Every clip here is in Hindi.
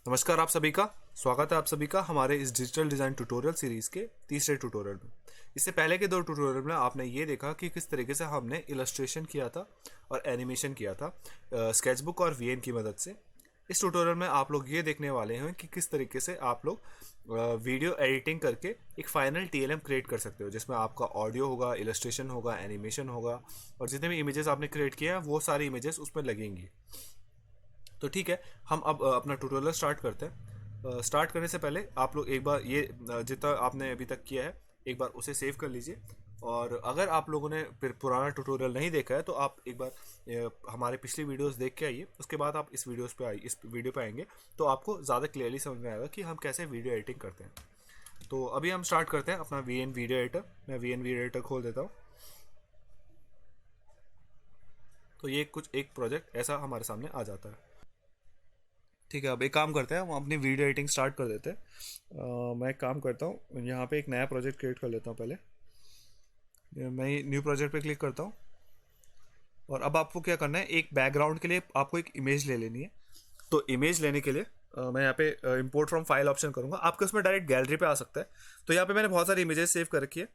नमस्कार आप सभी का स्वागत है आप सभी का हमारे इस डिजिटल डिज़ाइन ट्यूटोरियल सीरीज़ के तीसरे ट्यूटोरियल में। इससे पहले के दो ट्यूटोरियल में आपने ये देखा कि किस तरीके से हमने इलस्ट्रेशन किया था और एनिमेशन किया था स्केचबुक और वीएन की मदद से। इस ट्यूटोरियल में आप लोग ये देखने वाले हैं कि किस तरीके से आप लोग वीडियो एडिटिंग करके एक फाइनल टीएलएम क्रिएट कर सकते हो, जिसमें आपका ऑडियो होगा, इलस्ट्रेशन होगा, एनिमेशन होगा और जितने भी इमेजेस आपने क्रिएट किए हैं वो सारी इमेजेस उसमें लगेंगी। तो ठीक है, हम अब अपना ट्यूटोरियल स्टार्ट करते हैं। स्टार्ट करने से पहले आप लोग एक बार ये जितना आपने अभी तक किया है एक बार उसे सेव कर लीजिए। और अगर आप लोगों ने फिर पुराना ट्यूटोरियल नहीं देखा है तो आप एक बार हमारे पिछली वीडियोस देख के आइए, उसके बाद आप इस वीडियो पे आएंगे तो आपको ज़्यादा क्लियरली समझ में आएगा कि हम कैसे वीडियो एडिटिंग करते हैं। तो अभी हम स्टार्ट करते हैं अपना वी एन वीडियो एडिटर। मैं वी एन वीडियो एडिटर खोल देता हूँ। तो ये कुछ एक प्रोजेक्ट ऐसा हमारे सामने आ जाता है। ठीक है, अब एक काम करते हैं, हम अपनी वीडियो एडिटिंग स्टार्ट कर देते हैं। मैं एक काम करता हूँ, यहाँ पे एक नया प्रोजेक्ट क्रिएट कर लेता हूँ। पहले मैं न्यू प्रोजेक्ट पे क्लिक करता हूँ और अब आपको क्या करना है, एक बैकग्राउंड के लिए आपको एक इमेज ले लेनी है। तो इमेज लेने के लिए मैं यहाँ पे इंपोर्ट फ्रॉम फाइल ऑप्शन करूँगा। आपके उसमें डायरेक्ट गैलरी पे आ सकता है। तो यहाँ पे मैंने बहुत सारी इमेजेस सेव कर रखी है।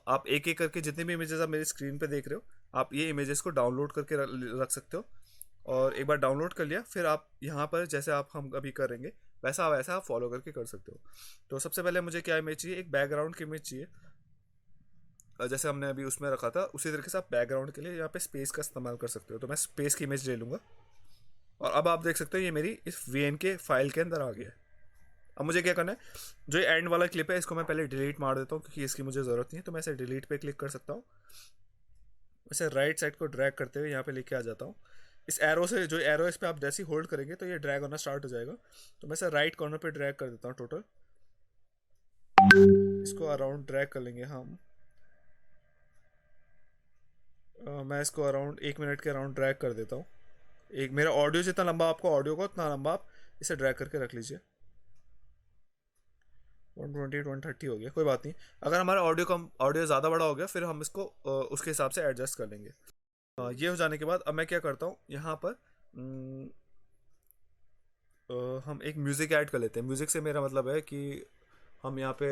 आप एक एक करके जितनी भी इमेजेस आप मेरी स्क्रीन पे देख रहे हो, आप ये इमेजेस को डाउनलोड करके रख सकते हो। और एक बार डाउनलोड कर लिया फिर आप यहाँ पर जैसे हम अभी करेंगे वैसा वैसा आप फॉलो करके कर सकते हो। तो सबसे पहले मुझे क्या इमेज चाहिए, एक बैकग्राउंड की इमेज चाहिए। जैसे हमने अभी उसमें रखा था उसी तरीके से आप बैकग्राउंड के लिए यहाँ पे स्पेस का इस्तेमाल कर सकते हो। तो मैं स्पेस की इमेज ले लूँगा और अब आप देख सकते हो ये मेरी इस वीएन के फाइल के अंदर आ गया है। अब मुझे क्या करना है, जो ये एंड वाला क्लिप है इसको मैं पहले डिलीट मार देता हूँ क्योंकि इसकी मुझे ज़रूरत नहीं है। तो मैं इसे डिलीट पे क्लिक कर सकता हूँ। इसे राइट साइड को ड्रैग करते हुए यहाँ पे लेके आ जाता हूँ। इस एरो से, जो एरो इस पे आप जैसे ही होल्ड करेंगे तो ये ड्रैग होना स्टार्ट हो जाएगा। तो मैं इसे राइट कॉर्नर पे ड्रैग कर देता हूँ टोटल। इसको अराउंड ड्रैग कर लेंगे हम। मैं इसको अराउंड 1 मिनट के अराउंड ड्रैग कर देता हूँ। एक मेरा ऑडियो जितना लंबा आपको ऑडियो का उतना लंबा आप इसे ड्रैग करके रख लीजिए। 120 130 हो गया, कोई बात नहीं। अगर हमारा ऑडियो ज़्यादा बड़ा हो गया फिर हम इसको उसके हिसाब से एडजस्ट कर लेंगे। ये हो जाने के बाद अब मैं क्या करता हूँ, यहाँ पर हम एक म्यूज़िक ऐड कर लेते हैं। म्यूज़िक से मेरा मतलब है कि हम यहाँ पे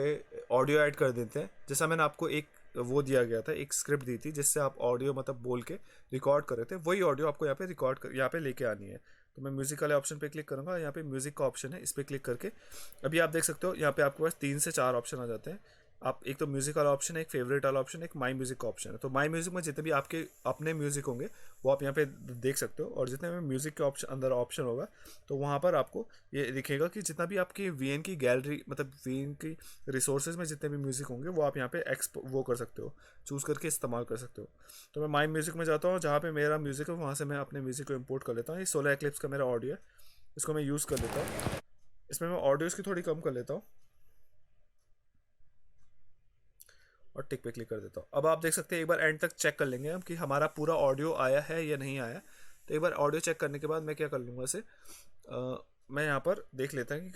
ऑडियो ऐड कर देते हैं। जैसा मैंने आपको एक वो दिया गया था, एक स्क्रिप्ट दी थी जिससे आप ऑडियो मतलब बोल के रिकॉर्ड कर रहे थे, वही ऑडियो आपको यहाँ पे यहाँ पे लेके आनी है। तो मैं म्यूज़िक वाले ऑप्शन पे क्लिक करूँगा। यहाँ पे म्यूज़िक का ऑप्शन है, इस पर क्लिक करके अभी आप देख सकते हो यहाँ पे आपके पास 3 से 4 ऑप्शन आ जाते हैं। आप एक तो म्यूज़िक वाला ऑप्शन है, एक फेवरेट वाला ऑप्शन है, एक माई म्यूज़िक का ऑप्शन है। तो माई म्यूज़िक में जितने भी आपके अपने म्यूज़िक होंगे वो आप यहाँ पे देख सकते हो। और जितने भी म्यूज़िक के ऑप्शन अंदर ऑप्शन होगा तो वहाँ पर आपको ये दिखेगा कि जितना भी आपकी वीएन की गैलरी मतलब वीएन की रिसोर्सेज में जितने भी म्यूज़िक होंगे वो आप यहाँ पे वो कर सकते हो, चूज़ करके इस्तेमाल कर सकते हो। तो मैं माई म्यूज़िक में जाता हूँ, जहाँ पे मेरा म्यूज़िक है वहाँ से मैं अपने म्यूज़िक को इम्पोर्ट कर लेता हूँ। ये सोलर एक्लिप्स का मेरा ऑडियो है, इसको मैं यूज़ कर लेता हूँ। इसमें मैं ऑडियो इसकी थोड़ी कम कर लेता हूँ और टिक पे क्लिक कर देता हूँ। अब आप देख सकते हैं, एक बार एंड तक चेक कर लेंगे हम कि हमारा पूरा ऑडियो आया है या नहीं आया। तो एक बार ऑडियो चेक करने के बाद मैं क्या कर लूँगा इसे, मैं यहाँ पर देख लेता हूँ कि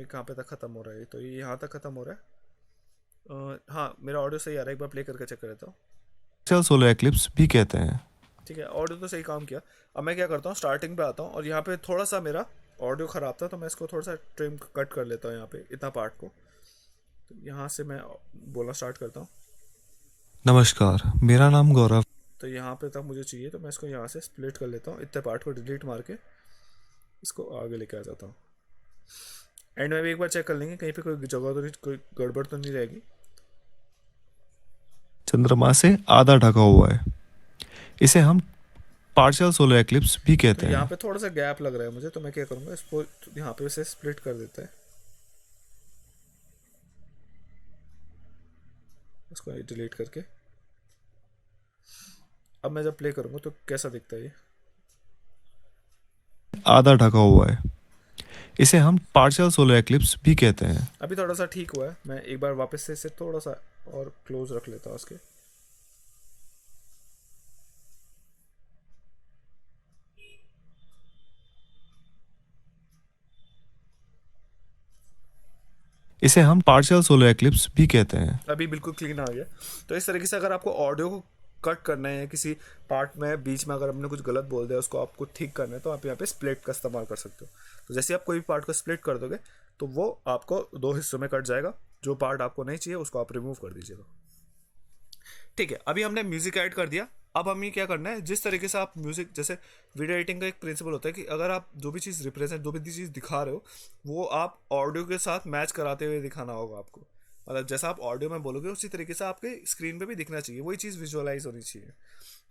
कहाँ पे तक ख़त्म हो रहा है। तो ये यहाँ तक ख़त्म हो रहा है। हाँ, मेरा ऑडियो सही आ रहा है, एक बार प्ले करके चेक कर लेता हूँ। पार्शियल सोलर एक्लिप्स भी कहते हैं। ठीक है, ऑडियो तो सही काम किया। अब मैं क्या करता हूँ, स्टार्टिंग पे आता हूँ और यहाँ पे थोड़ा सा मेरा ऑडियो ख़राब था तो मैं इसको थोड़ा सा ट्रिम कट कर लेता हूँ यहाँ पे इतना पार्ट को। तो यहाँ से मैं बोलना स्टार्ट करता हूँ। नमस्कार, मेरा नाम गौरव। तो यहाँ पे तक मुझे चाहिए तो मैं इसको यहाँ से स्प्लिट कर लेता हूँ, इतने पार्ट को डिलीट मार के इसको आगे लेके आ जाता हूँ। एंड में भी एक बार चेक कर लेंगे कहीं पे कोई जगह तो नहीं, कोई गड़बड़ तो नहीं रहेगी। चंद्रमा से आधा ढका हुआ है। इसे हम पार्शियल सोलर एक्लिप्स भी तो कहते यहाँ हैं। पे थोड़ा सा गैप लग रहा है मुझे, तो मैं क्या करूँगा, इसको यहाँ पे इसे स्प्लिट कर देते हैं। इसको डिलीट करके अब मैं जब प्ले करूँगा तो कैसा दिखता है ये। आधा ढका हुआ है। इसे हम पार्शियल सोलर एक्लिप्स भी कहते हैं। अभी थोड़ा सा ठीक हुआ है। मैं एक बार वापस से इसे थोड़ा सा और क्लोज रख लेता हूँ उसके। इसे हम पार्शियल सोलर एक्लिप्स भी कहते हैं। अभी बिल्कुल क्लीन आ गया। तो इस तरीके से अगर आपको ऑडियो को कट करना है या किसी पार्ट में बीच में अगर हमने कुछ गलत बोल दिया उसको आपको ठीक करना है तो आप यहाँ पे स्प्लिट का इस्तेमाल कर सकते हो। तो जैसे आप कोई भी पार्ट को स्प्लिट कर दोगे तो वो आपको दो हिस्सों में कट जाएगा, जो पार्ट आपको नहीं चाहिए उसको आप रिमूव कर दीजिएगा। ठीक है, अभी हमने म्यूजिक ऐड कर दिया। अब हमें क्या करना है, जिस तरीके से आप म्यूजिक, जैसे वीडियो एडिटिंग का एक प्रिंसिपल होता है कि अगर आप जो भी चीज़ रिप्रेजेंट, जो भी चीज़ दिखा रहे हो वो आप ऑडियो के साथ मैच कराते हुए दिखाना होगा आपको। मतलब जैसा आप ऑडियो में बोलोगे उसी तरीके से आपके स्क्रीन पे भी दिखना चाहिए, वही चीज़ विजुअलाइज होनी चाहिए।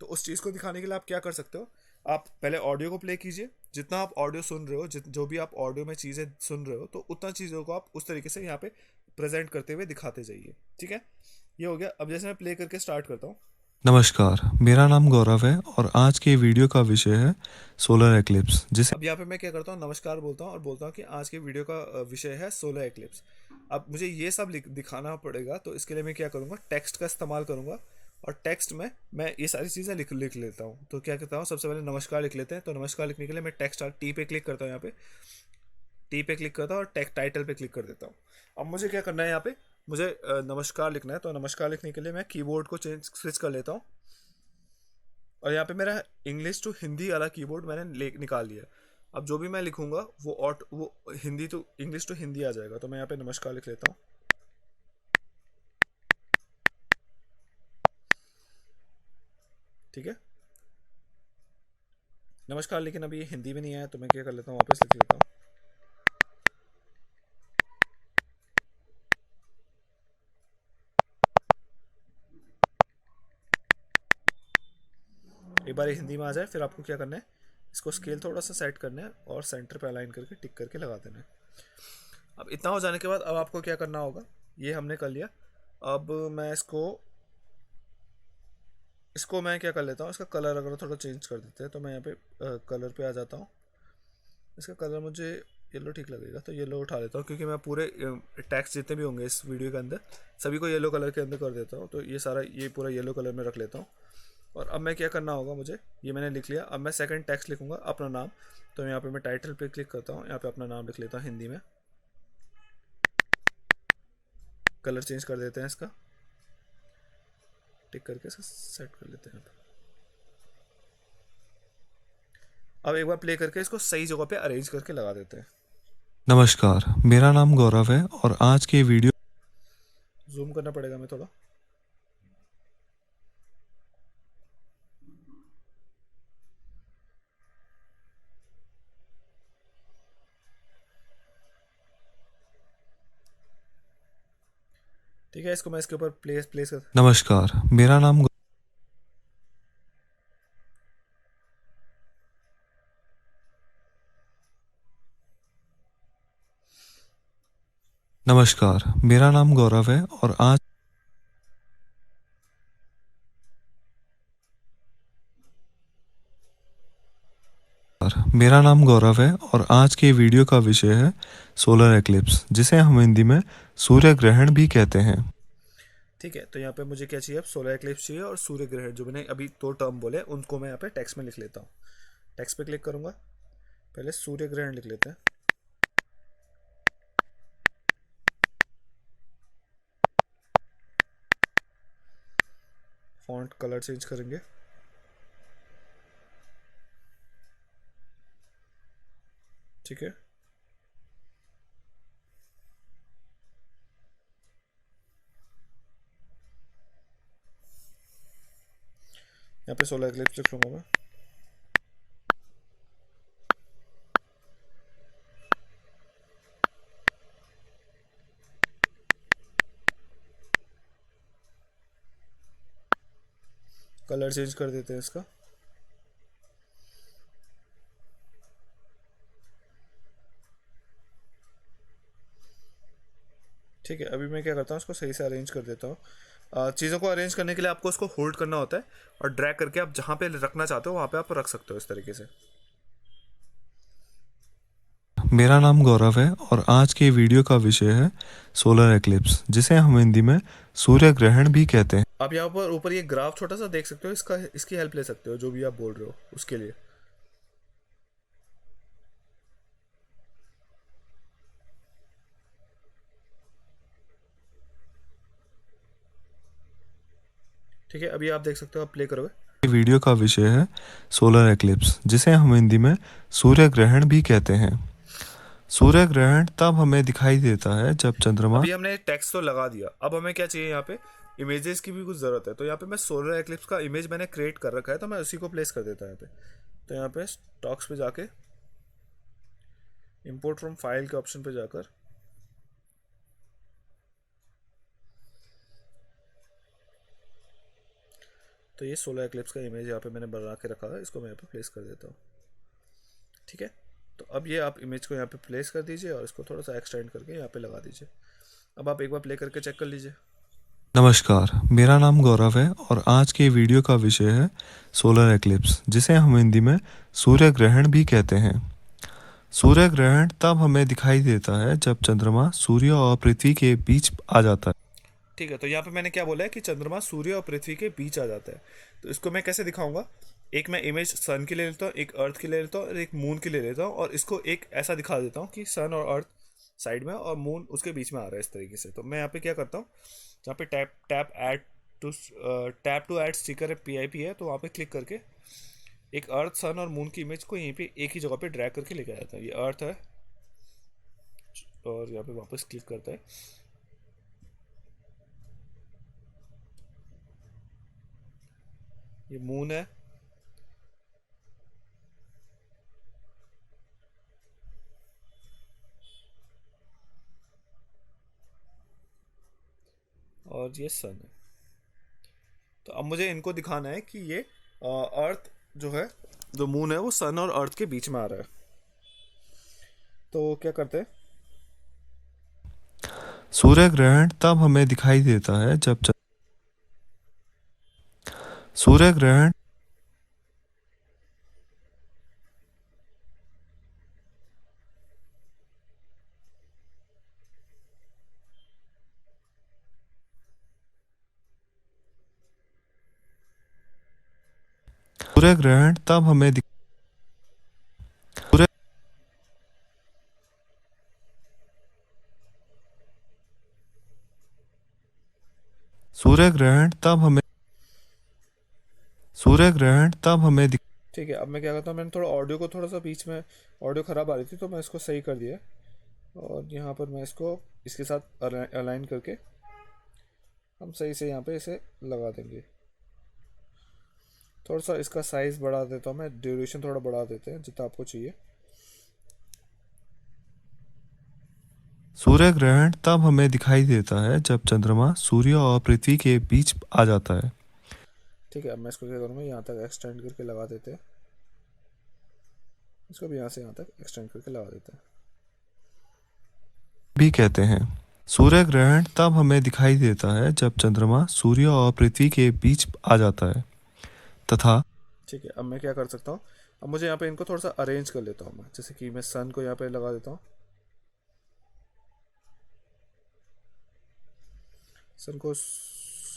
तो उस चीज़ को दिखाने के लिए आप क्या कर सकते हो, आप पहले ऑडियो को प्ले कीजिए। जितना आप ऑडियो सुन रहे हो, जो भी आप ऑडियो में चीज़ें सुन रहे हो, तो उतना चीज़ों को आप उस तरीके से यहाँ पे प्रेजेंट करते हुए दिखाते जाइए। ठीक है, ये हो गया। अब जैसे मैं प्ले करके स्टार्ट करता हूँ। नमस्कार, मेरा नाम गौरव है और आज के वीडियो का विषय है सोलर एक्लिप्स, जिसे अब यहाँ पे मैं क्या करता हूँ, नमस्कार बोलता हूँ और बोलता हूँ कि आज के वीडियो का विषय है सोलर एक्लिप्स। अब मुझे ये सब दिखाना पड़ेगा, तो इसके लिए मैं क्या करूँगा, टेक्स्ट का इस्तेमाल करूँगा। और टेक्स्ट में मैं ये सारी चीज़ें लिख लेता हूँ। तो क्या करता हूँ, सबसे पहले नमस्कार लिख लेते हैं। तो नमस्कार लिखने के लिए मैं टेक्स्ट टी पे क्लिक करता हूँ, यहाँ पे टी पे क्लिक करता हूँ और टेक्स्ट टाइटल पे क्लिक कर देता हूँ। अब मुझे क्या करना है, यहाँ पे मुझे नमस्कार लिखना है। तो नमस्कार लिखने के लिए मैं कीबोर्ड को स्विच कर लेता हूँ और यहाँ पे मेरा इंग्लिश टू हिंदी वाला कीबोर्ड मैंने निकाल लिया। अब जो भी मैं लिखूंगा वो Hindi to English to Hindi आ जाएगा। तो मैं यहाँ पे नमस्कार लिख लेता हूँ। ठीक है, नमस्कार, लेकिन अभी ये हिंदी में नहीं आया तो मैं क्या कर लेता हूँ, वापस लिख लेता हूँ। एक बार ये हिंदी में आ जाए फिर आपको क्या करना है, इसको स्केल थोड़ा सा सेट करना है और सेंटर पे अलाइन करके टिक करके लगा देना है। अब इतना हो जाने के बाद अब आपको क्या करना होगा, ये हमने कर लिया। अब मैं इसको मैं क्या कर लेता हूँ, इसका कलर अगर थोड़ा चेंज कर देते हैं तो मैं यहाँ पे कलर पे आ जाता हूँ। इसका कलर मुझे येलो ठीक लगेगा तो येलो उठा लेता हूँ, क्योंकि मैं पूरे टैक्स जितने भी होंगे इस वीडियो के अंदर सभी को येलो कलर के अंदर कर देता हूँ। तो ये सारा ये पूरा येलो कलर में रख लेता हूँ। और अब मैं क्या करना होगा, मुझे ये मैंने लिख लिया। अब मैं सेकंड टेक्स्ट लिखूंगा, अपना नाम। तो यहाँ पे मैं टाइटल पे क्लिक करता हूँ, यहाँ पे अपना नाम लिख लेता हूँ हिंदी में। कलर चेंज कर देते हैं इसका, टिक करके इसका सेट कर लेते हैं। अब एक बार प्ले करके इसको सही जगह पे अरेंज करके लगा देते हैं। नमस्कार, मेरा नाम गौरव है और आज के वीडियो जूम करना पड़ेगा मैं थोड़ा। ठीक है, इसको मैं इसके ऊपर प्लेस प्लेस कर। नमस्कार, मेरा नाम नमस्कार, मेरा नाम गौरव है और आज मेरा नाम गौरव है और आज के वीडियो का विषय है सोलर एक्लिप्स, जिसे हम हिंदी में सूर्य ग्रहण भी कहते हैं। ठीक है, तो यहाँ पे मुझे क्या चाहिए, अब सोलर एक्लिप्स चाहिए और सूर्य ग्रहण, जो मैंने अभी दो टर्म बोले उनको मैं यहाँ पे टेक्स्ट में लिख लेता हूँ। टेक्स्ट पे क्लिक करूंगा, पहले सूर्य ग्रहण लिख लेते हैं। फॉन्ट कलर चेंज करेंगे। ठीक है, यहाँ पे सोलर एक्लिप्स लिख लूंगा मैं। कलर चेंज कर देते हैं इसका। ठीक है, अभी मैं क्या करता हूँ, इसको सही से अरेंज कर देता हूँ। चीज़ों को अरेंज करने के लिए आपको उसको होल्ड करना होता है और ड्रैग करके आप जहाँ पे रखना चाहते हो वहाँ पे आप रख सकते हो इस तरीके से। मेरा नाम गौरव है और आज के वीडियो का विषय है सोलर एक्लिप्स, जिसे हम हिंदी में सूर्य ग्रहण भी कहते हैं। आप यहाँ पर ऊपर ये ग्राफ छोटा सा देख सकते हो, इसकी हेल्प ले सकते हो जो भी आप बोल रहे हो उसके लिए। ठीक है, अभी आप देख सकते हो, आप प्ले करोगे। वीडियो का विषय है सोलर एक्लिप्स, जिसे हम हिंदी में सूर्य ग्रहण भी कहते हैं। सूर्य ग्रहण तब हमें दिखाई देता है जब चंद्रमा अभी हमने टेक्स्ट तो लगा दिया, अब हमें क्या चाहिए, यहाँ पे इमेजेस की भी कुछ ज़रूरत है। तो यहाँ पे मैं सोलर एक्लिप्स का इमेज मैंने क्रिएट कर रखा है, तो मैं उसी को प्लेस कर देता हूँ यहाँ पे। तो यहाँ पे स्टॉक्स पे जाके इंपोर्ट फ्रॉम फाइल के ऑप्शन पे जाकर तो ये सोलर एक्लिप्स का इमेज यहाँ पे मैंने बना के रखा है, इसको मैं यहाँ पे प्लेस कर देता हूँ। ठीक है, तो अब ये आप इमेज को यहाँ पे प्लेस कर दीजिए और इसको थोड़ा सा एक्सटेंड करके यहाँ पे लगा दीजिए। अब आप एक बार प्ले करके चेक कर लीजिए। नमस्कार, मेरा नाम गौरव है और आज के वीडियो का विषय है सोलर एक्लिप्स, जिसे हम हिंदी में सूर्य ग्रहण भी कहते हैं। सूर्य ग्रहण तब हमें दिखाई देता है जब चंद्रमा सूर्य और पृथ्वी के बीच आ जाता है। ठीक है, तो यहाँ पे मैंने क्या बोला है कि चंद्रमा सूर्य और पृथ्वी के बीच आ जाता है। तो इसको मैं कैसे दिखाऊंगा, एक मैं इमेज सन की ले लेता हूँ, एक अर्थ की ले लेता हूँ और एक मून की ले लेता हूँ, और इसको एक ऐसा दिखा देता हूँ कि सन और अर्थ साइड में और मून उसके बीच में आ रहा है, इस तरीके से। तो मैं यहाँ पे क्या करता हूँ, जहाँ पे टैप टू ऐड स्टिकर है, PIP है, तो वहाँ पे क्लिक करके एक अर्थ, सन और मून की इमेज को यहीं पे एक ही जगह पे ड्रैग करके लेके आ जाता है। ये अर्थ है और यहाँ पे वापस क्लिक करता है, ये मून है, और ये सन है। तो अब मुझे इनको दिखाना है कि ये अर्थ जो है, जो मून है, वो सन और अर्थ के बीच में आ रहा है। तो क्या करते हैं, सूर्य ग्रहण तब हमें दिखाई देता है जब सूर्य ग्रहण सूर्य ग्रहण तब हमें सूर्य सूर्य ग्रहण तब हमें सूर्य ग्रहण तब हमें ठीक है। अब मैं क्या करता हूँ, मैंने थोड़ा ऑडियो को थोड़ा सा बीच में ऑडियो ख़राब आ रही थी, तो मैं इसको सही कर दिया और यहाँ पर मैं इसको इसके साथ अलाइन करके हम सही से यहाँ पे इसे लगा देंगे। थोड़ा सा इसका साइज़ बढ़ा देता हूँ मैं, ड्यूरेशन थोड़ा बढ़ा देते हैं जितना आपको चाहिए। सूर्य ग्रहण तब हमें दिखाई देता है जब चंद्रमा सूर्य और पृथ्वी के बीच आ जाता है। ठीक है, अब मैं इसको क्या करूँगा, यहाँ तक एक्सटेंड करके लगा देते हैं, इसको भी यहाँ से यहाँ तक एक्सटेंड करके लगा देते हैं। भी कहते हैं सूर्य ग्रहण तब हमें दिखाई देता है जब चंद्रमा सूर्य और पृथ्वी के बीच आ जाता है तथा ठीक है, अब मैं क्या कर सकता हूँ, अब मुझे यहाँ पे इनको थोड़ा सा अरेंज कर लेता हूँ मैं, जैसे कि मैं सन को यहाँ पे लगा देता हूँ, सन को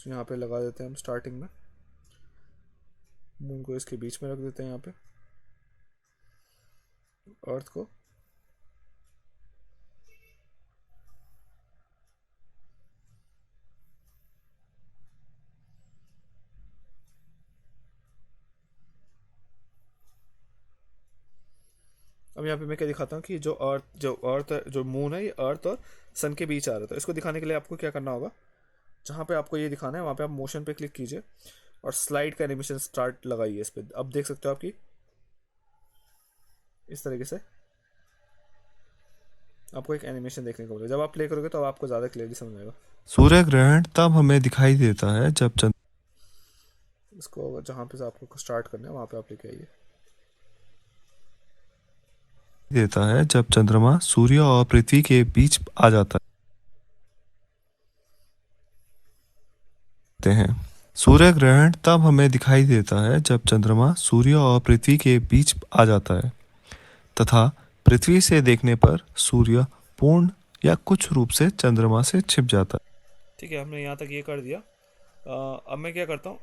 यहाँ पे लगा देते हैं हम स्टार्टिंग में, मून को इसके बीच में रख देते हैं यहाँ पे, अर्थ को अब यहाँ पे मैं क्या दिखाता हूँ कि जो मून है, ये अर्थ और सन के बीच आ रहा था। इसको दिखाने के लिए आपको क्या करना होगा, जहाँ पे आपको ये दिखाना है वहाँ पे आप मोशन पे क्लिक कीजिए और स्लाइड का एनिमेशन स्टार्ट लगाइए इस पर। अब देख सकते हो आपकी इस तरीके से आपको एक एनिमेशन देखने को मिलेगा। जब आप प्ले करोगे तो आपको ज़्यादा क्लियरली समझ आएगा। सूर्य ग्रहण तब हमें दिखाई देता है जब इसको जहाँ पे से आपको स्टार्ट करना है वहाँ पे आप लेके आइए। चंद्रमा सूर्य और पृथ्वी के बीच आ जाता है। सूर्य ग्रहण तब हमें दिखाई देता है जब चंद्रमा सूर्य और पृथ्वी के बीच आ जाता है तथा पृथ्वी से देखने पर सूर्य पूर्ण या कुछ रूप से चंद्रमा से छिप जाता ठीक है, हमने यहाँ तक ये कर दिया। अब मैं क्या करता हूँ,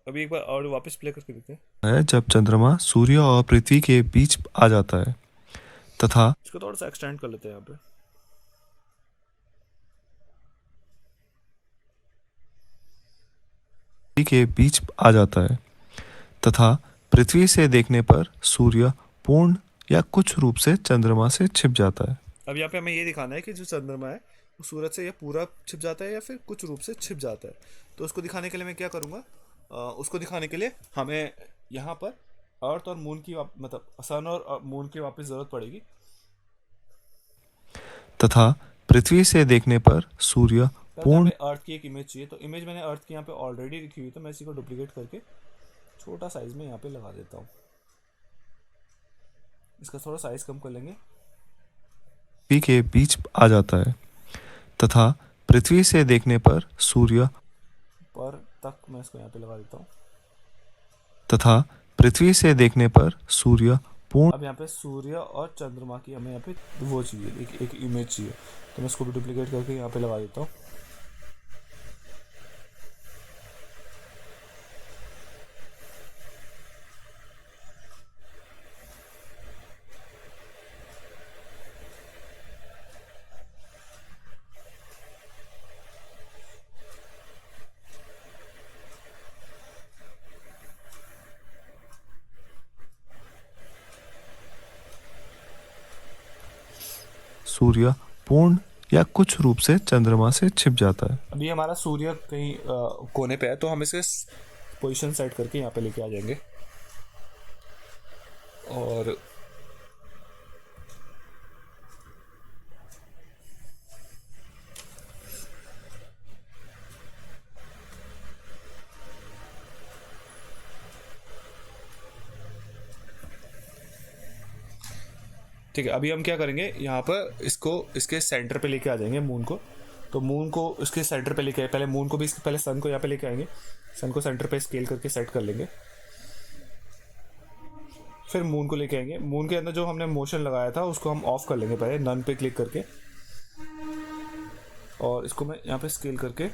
अभी एक बार और वापस प्ले करके देखते हैं। है जब चंद्रमा सूर्य और पृथ्वी के बीच आ जाता है तथा इसको थोड़ा सा एक्सटेंड कर लेते हैं यहाँ पे। के बीच आ जाता है तथा पृथ्वी से देखने पर सूर्य पूर्ण या कुछ रूप से चंद्रमा से छिप जाता है। अब यहाँ पे हमें ये दिखाना है कि जो चंद्रमा है वो सूरज से ये पूरा छिप जाता है या फिर कुछ रूप से छिप जाता है। तो उसको दिखाने के लिए मैं क्या करूँगा, उसको दिखाने के लिए हमें यहाँ पर अर्थ और मून की मतलब सन और मून की वापस ज़रूरत पड़ेगी। तथा पृथ्वी से देखने पर सूर्य पूर्ण हमें अर्थ की एक इमेज चाहिए, तो इमेज मैंने अर्थ की यहाँ पे ऑलरेडी रखी हुई, तो मैं इसी को डुप्लीकेट करके छोटा साइज में यहाँ पे लगा देता हूँ। इसका थोड़ा साइज कम कर लेंगे। पृथ्वी के बीच आ जाता है तथा पृथ्वी से देखने पर सूर्य पर तक मैं इसको यहाँ पे लगा देता हूँ। तथा पृथ्वी से देखने पर सूर्य पूर्ण अब यहाँ पे सूर्य और चंद्रमा की हमें यहाँ पे वो चाहिए, एक इमेज चाहिए, तो मैं इसको भी डुप्लीकेट करके यहाँ पे लगा देता हूँ। सूर्य पूर्ण या कुछ रूप से चंद्रमा से छिप जाता है। अभी हमारा सूर्य कहीं कोने पे है, तो हम इसे पोजीशन सेट करके यहाँ पे लेके आ जाएंगे और ठीक है। अभी हम क्या करेंगे, यहाँ पर इसको इसके सेंटर पे लेके आ जाएंगे मून को। तो मून को इसके सेंटर पे लेके आए, पहले मून को भी पहले सन को यहाँ पे लेके आएंगे, सन को सेंटर पे स्केल करके सेट कर लेंगे। फिर मून को लेके आएंगे, मून के अंदर जो हमने मोशन लगाया था उसको हम ऑफ कर लेंगे पहले नन पे क्लिक करके, और इसको मैं यहाँ पे स्केल करके।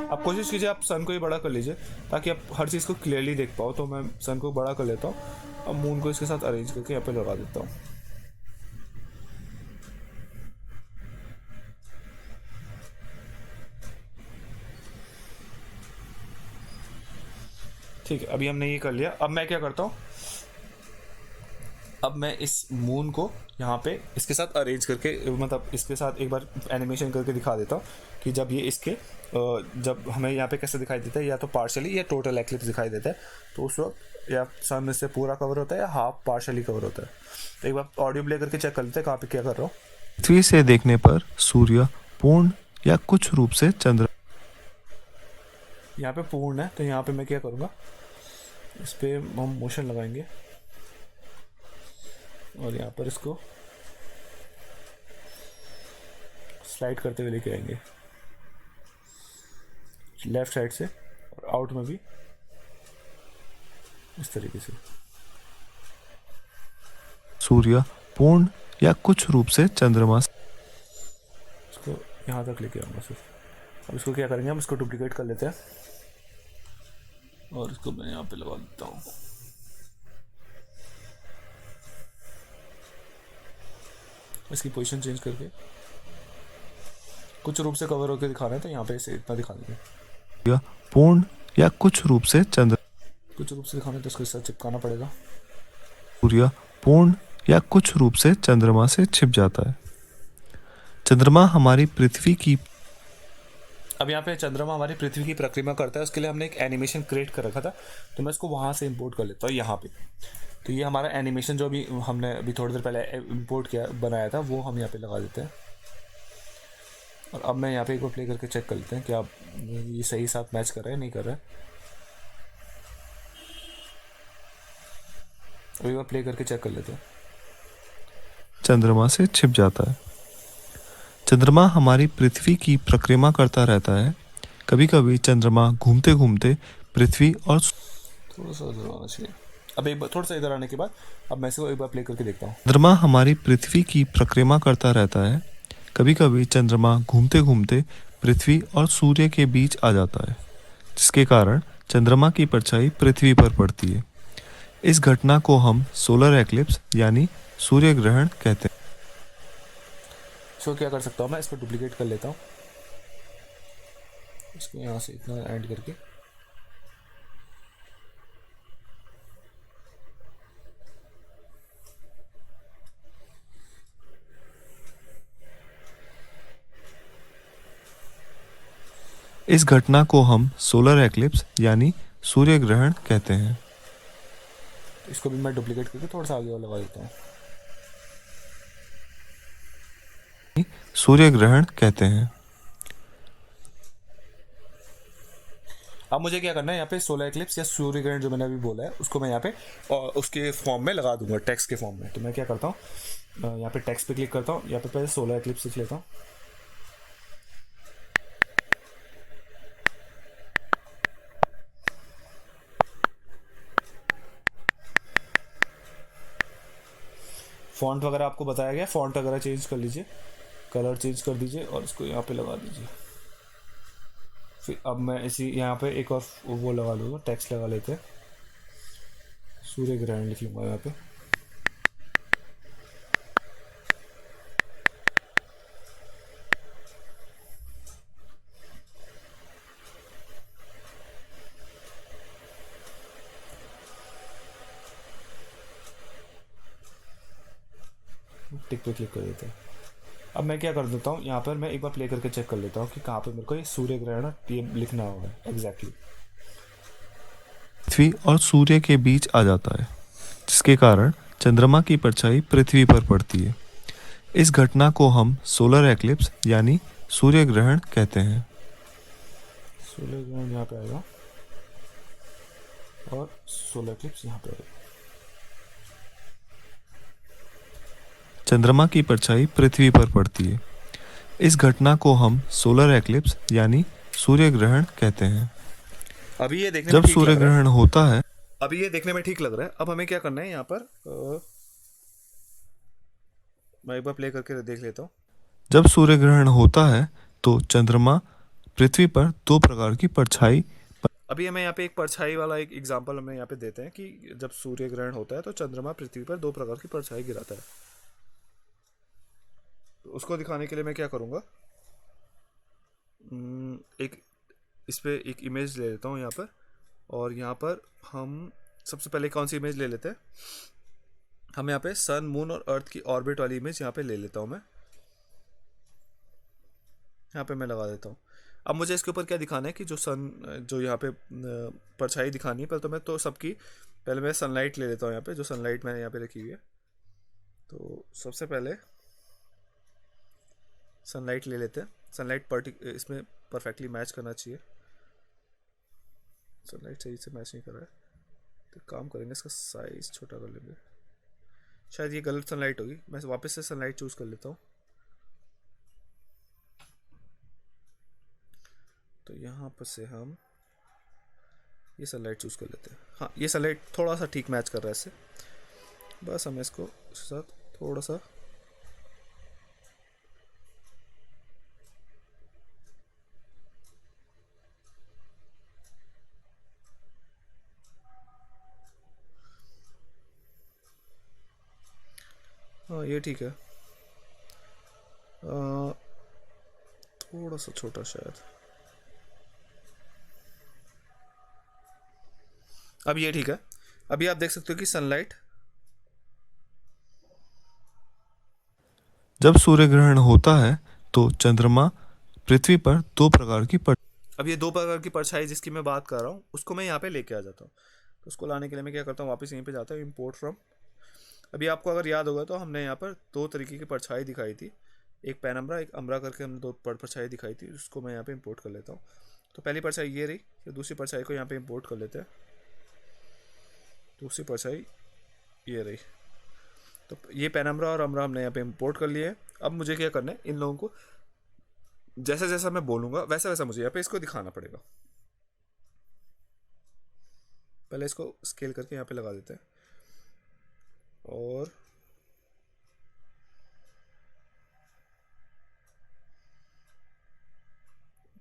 आप कोशिश कीजिए आप सन को ही बड़ा कर लीजिए ताकि आप हर चीज़ को क्लियरली देख पाओ। तो मैं सन को बड़ा कर लेता हूँ, अब मून को इसके साथ अरेंज करके यहाँ पे लगा देता हूँ। ठीक है, अभी हमने ये कर लिया। अब मैं क्या करता हूँ, अब मैं इस मून को यहाँ पे इसके साथ अरेंज करके, मतलब इसके साथ एक बार एनिमेशन करके दिखा देता हूँ कि जब ये इसके जब हमें यहाँ पे कैसे दिखाई देता है, या तो पार्शली या टोटल एक्लिप्स दिखाई देता है, तो उस वक्त या सन से पूरा कवर होता है या हाफ पार्शली कवर होता है। तो एक बार ऑडियो प्ले करके चेक कर लेते हैं कहाँ पे क्या कर रहा हूँ। पृथ्वी से देखने पर सूर्य पूर्ण या कुछ रूप से चंद्र यहाँ पे पूर्ण है, तो यहाँ पे मैं क्या करूँगा, इस पर हम मोशन लगाएंगे और यहाँ पर इसको स्लाइड करते हुए लेके आएंगे लेफ्ट साइड से, और आउट में भी इस तरीके से। सूर्य पूर्ण या कुछ रूप से चंद्रमा इसको यहाँ तक लेके आऊँगा सिर्फ। अब इसको क्या करेंगे, हम इसको डुप्लीकेट कर लेते हैं और इसको मैं यहाँ पे लगा देता हूँ। इसकी पोजीशन चेंज करके कुछ रूप से कवर होकर दिखाना है, तो यहाँ पे इसे इतना दिखा देंगे। सूर्य पूर्ण या कुछ रूप से चंद्र कुछ रूप से दिखाना है तो इसको इस साथ चिपकाना पड़ेगा। सूर्य पूर्ण या कुछ रूप से चंद्रमा से छिप जाता है। चंद्रमा हमारी पृथ्वी की अब यहाँ पे चंद्रमा हमारी पृथ्वी की परिक्रमा करता है, उसके लिए हमने एक एनिमेशन क्रिएट कर रखा था, तो मैं इसको वहाँ से इंपोर्ट कर लेता हूँ यहाँ पे। तो ये हमारा एनिमेशन जो अभी हमने अभी थोड़ी देर पहले इंपोर्ट किया बनाया था, वो हम यहाँ पे लगा देते हैं। और अब मैं यहाँ पे एक बार प्ले करके चेक कर लेते हैं कि आप ये सही साथ मैच कर रहे हैं नहीं कर रहे हैं। अभी एक बार प्ले करके चेक कर लेते हैं। चंद्रमा से छिप जाता है। चंद्रमा हमारी पृथ्वी की परिक्रमा करता रहता है। कभी कभी चंद्रमा घूमते घूमते पृथ्वी और थोड़ा सा इधर आना चाहिए। अब एक बार थोड़ा सा इधर आने के बाद अब मैं इसको एक बार प्ले करके देखता हूँ। चंद्रमा हमारी पृथ्वी की परिक्रमा करता रहता है। कभी कभी चंद्रमा घूमते घूमते पृथ्वी और सूर्य के बीच आ जाता है, जिसके कारण चंद्रमा की परछाई पृथ्वी पर पड़ती है। इस घटना को हम सोलर एक्लिप्स यानी सूर्य ग्रहण कहते हैं। इसको क्या कर सकता हूँ मैं, इसको डुप्लीकेट कर लेता हूँ इसको यहाँ से इतना ऐड करके इस घटना को हम सोलर एक्लिप्स यानी सूर्य ग्रहण कहते हैं। इसको भी मैं डुप्लीकेट करके थोड़ा सा आगे और लगा देता हूँ। सूर्य ग्रहण कहते हैं। अब मुझे क्या करना है, यहाँ पे सोलर एक्लिप्स या सूर्य ग्रहण जो मैंने अभी बोला है उसको मैं यहाँ पे और उसके फॉर्म में लगा दूंगा, टेक्स्ट के फॉर्म में। तो मैं क्या करता हूँ, यहाँ पे टेक्स्ट पे क्लिक करता हूँ, यहाँ पे पहले सोलर एक्लिप्स लिख लेता हूँ। फॉन्ट वगैरह आपको बताया गया, फॉन्ट वगैरह चेंज कर लीजिए, कलर चेंज कर दीजिए और इसको यहाँ पे लगा दीजिए। फिर अब मैं इसी यहाँ पे एक और वो लगा लूँगा, टेक्स्ट लगा लेते हैं, सूर्य ग्रहण लिख लूँगा यहाँ पे। टिक पे क्लिक कर देते हैं। अब मैं क्या कर देता हूँ, यहाँ पर मैं एक बार प्ले करके चेक कर लेता हूँ कि कहाँ पे मेरे को ये सूर्य ग्रहण ये लिखना होगा एग्जैक्टली। पृथ्वी और सूर्य के बीच आ जाता है, जिसके कारण चंद्रमा की परछाई पृथ्वी पर पड़ती है। इस घटना को हम सोलर एक्लिप्स यानी सूर्य ग्रहण कहते हैं। सूर्य ग्रहण यहाँ पे आएगा और सोलर एक्लिप्स यहाँ पे आएगा। चंद्रमा की परछाई पृथ्वी पर पड़ती है। इस घटना को हम सोलर एक्लिप्स यानी सूर्य ग्रहण कहते हैं। अभी ये देखने जब में ठीक सूर्य लग रहा है। ग्रहण होता है, अभी ये देखने में ठीक लग रहा है। अब हमें क्या करना है, यहाँ पर मैं एक बार प्ले करके देख लेता हूँ। जब सूर्य ग्रहण होता है तो चंद्रमा पृथ्वी पर दो प्रकार की परछाई। अभी हमें यहाँ पे एक परछाई वाला एक एग्जांपल हमें यहाँ पे देते हैं कि जब सूर्य ग्रहण होता है तो चंद्रमा पृथ्वी पर दो प्रकार की परछाई गिराता है। तो उसको दिखाने के लिए मैं क्या करूँगा, एक इस पे एक इमेज ले लेता हूँ यहाँ पर, और यहाँ पर हम सबसे पहले कौन सी इमेज ले लेते हैं, हम यहाँ पे सन मून और अर्थ की ऑर्बिट वाली इमेज यहाँ पे ले लेता हूँ मैं। यहाँ पे मैं लगा देता हूँ। अब मुझे इसके ऊपर क्या दिखाना है कि जो सन जो यहाँ पे परछाई दिखानी है, पहले मैं सनलाइट ले लेता हूँ यहाँ पे, जो सनलाइट मैंने यहाँ पे रखी हुई है। तो सबसे पहले सनलाइट ले लेते हैं। सनलाइट इसमें परफेक्टली मैच करना चाहिए। सनलाइट सही से मैच नहीं कर रहा है, तो काम करेंगे इसका साइज छोटा कर लेंगे। शायद ये गलत सनलाइट होगी, मैं वापस से सनलाइट चूज कर लेता हूँ। तो यहाँ पर से हम ये सनलाइट चूज कर लेते हैं। हाँ, ये सनलाइट थोड़ा सा ठीक मैच कर रहा है इससे। बस हमें इसको इसके साथ थोड़ा सा हाँ ये ठीक है, थोड़ा सा छोटा शायद। अब ये ठीक है। अभी आप देख सकते हो कि सनलाइट, जब सूर्य ग्रहण होता है तो चंद्रमा पृथ्वी पर दो प्रकार की अब ये दो प्रकार की परछाई जिसकी मैं बात कर रहा हूँ उसको मैं यहाँ पे लेके आ जाता हूँ। तो उसको लाने के लिए मैं क्या करता हूँ, वापस यहीं पे जाता हूँ, इम्पोर्ट फ्रॉम। अभी आपको अगर याद होगा तो हमने यहाँ पर दो तरीके की परछाई दिखाई थी, एक पैनम्बरा एक अम्बरा करके हमने दो परछाई दिखाई थी, उसको मैं यहाँ पे इंपोर्ट कर लेता हूँ। तो पहली परछाई ये रही, फिर दूसरी परछाई को यहाँ पे इंपोर्ट कर लेते हैं। दूसरी परछाई ये रही। तो ये पैनम्बरा और अम्बरा हमने यहाँ पे इंपोर्ट कर लिया है। अब मुझे क्या करना है, इन लोगों को जैसा जैसा मैं बोलूँगा वैसा वैसा मुझे यहाँ पे इसको दिखाना पड़ेगा। पहले इसको स्केल करके यहाँ पे लगा देते हैं और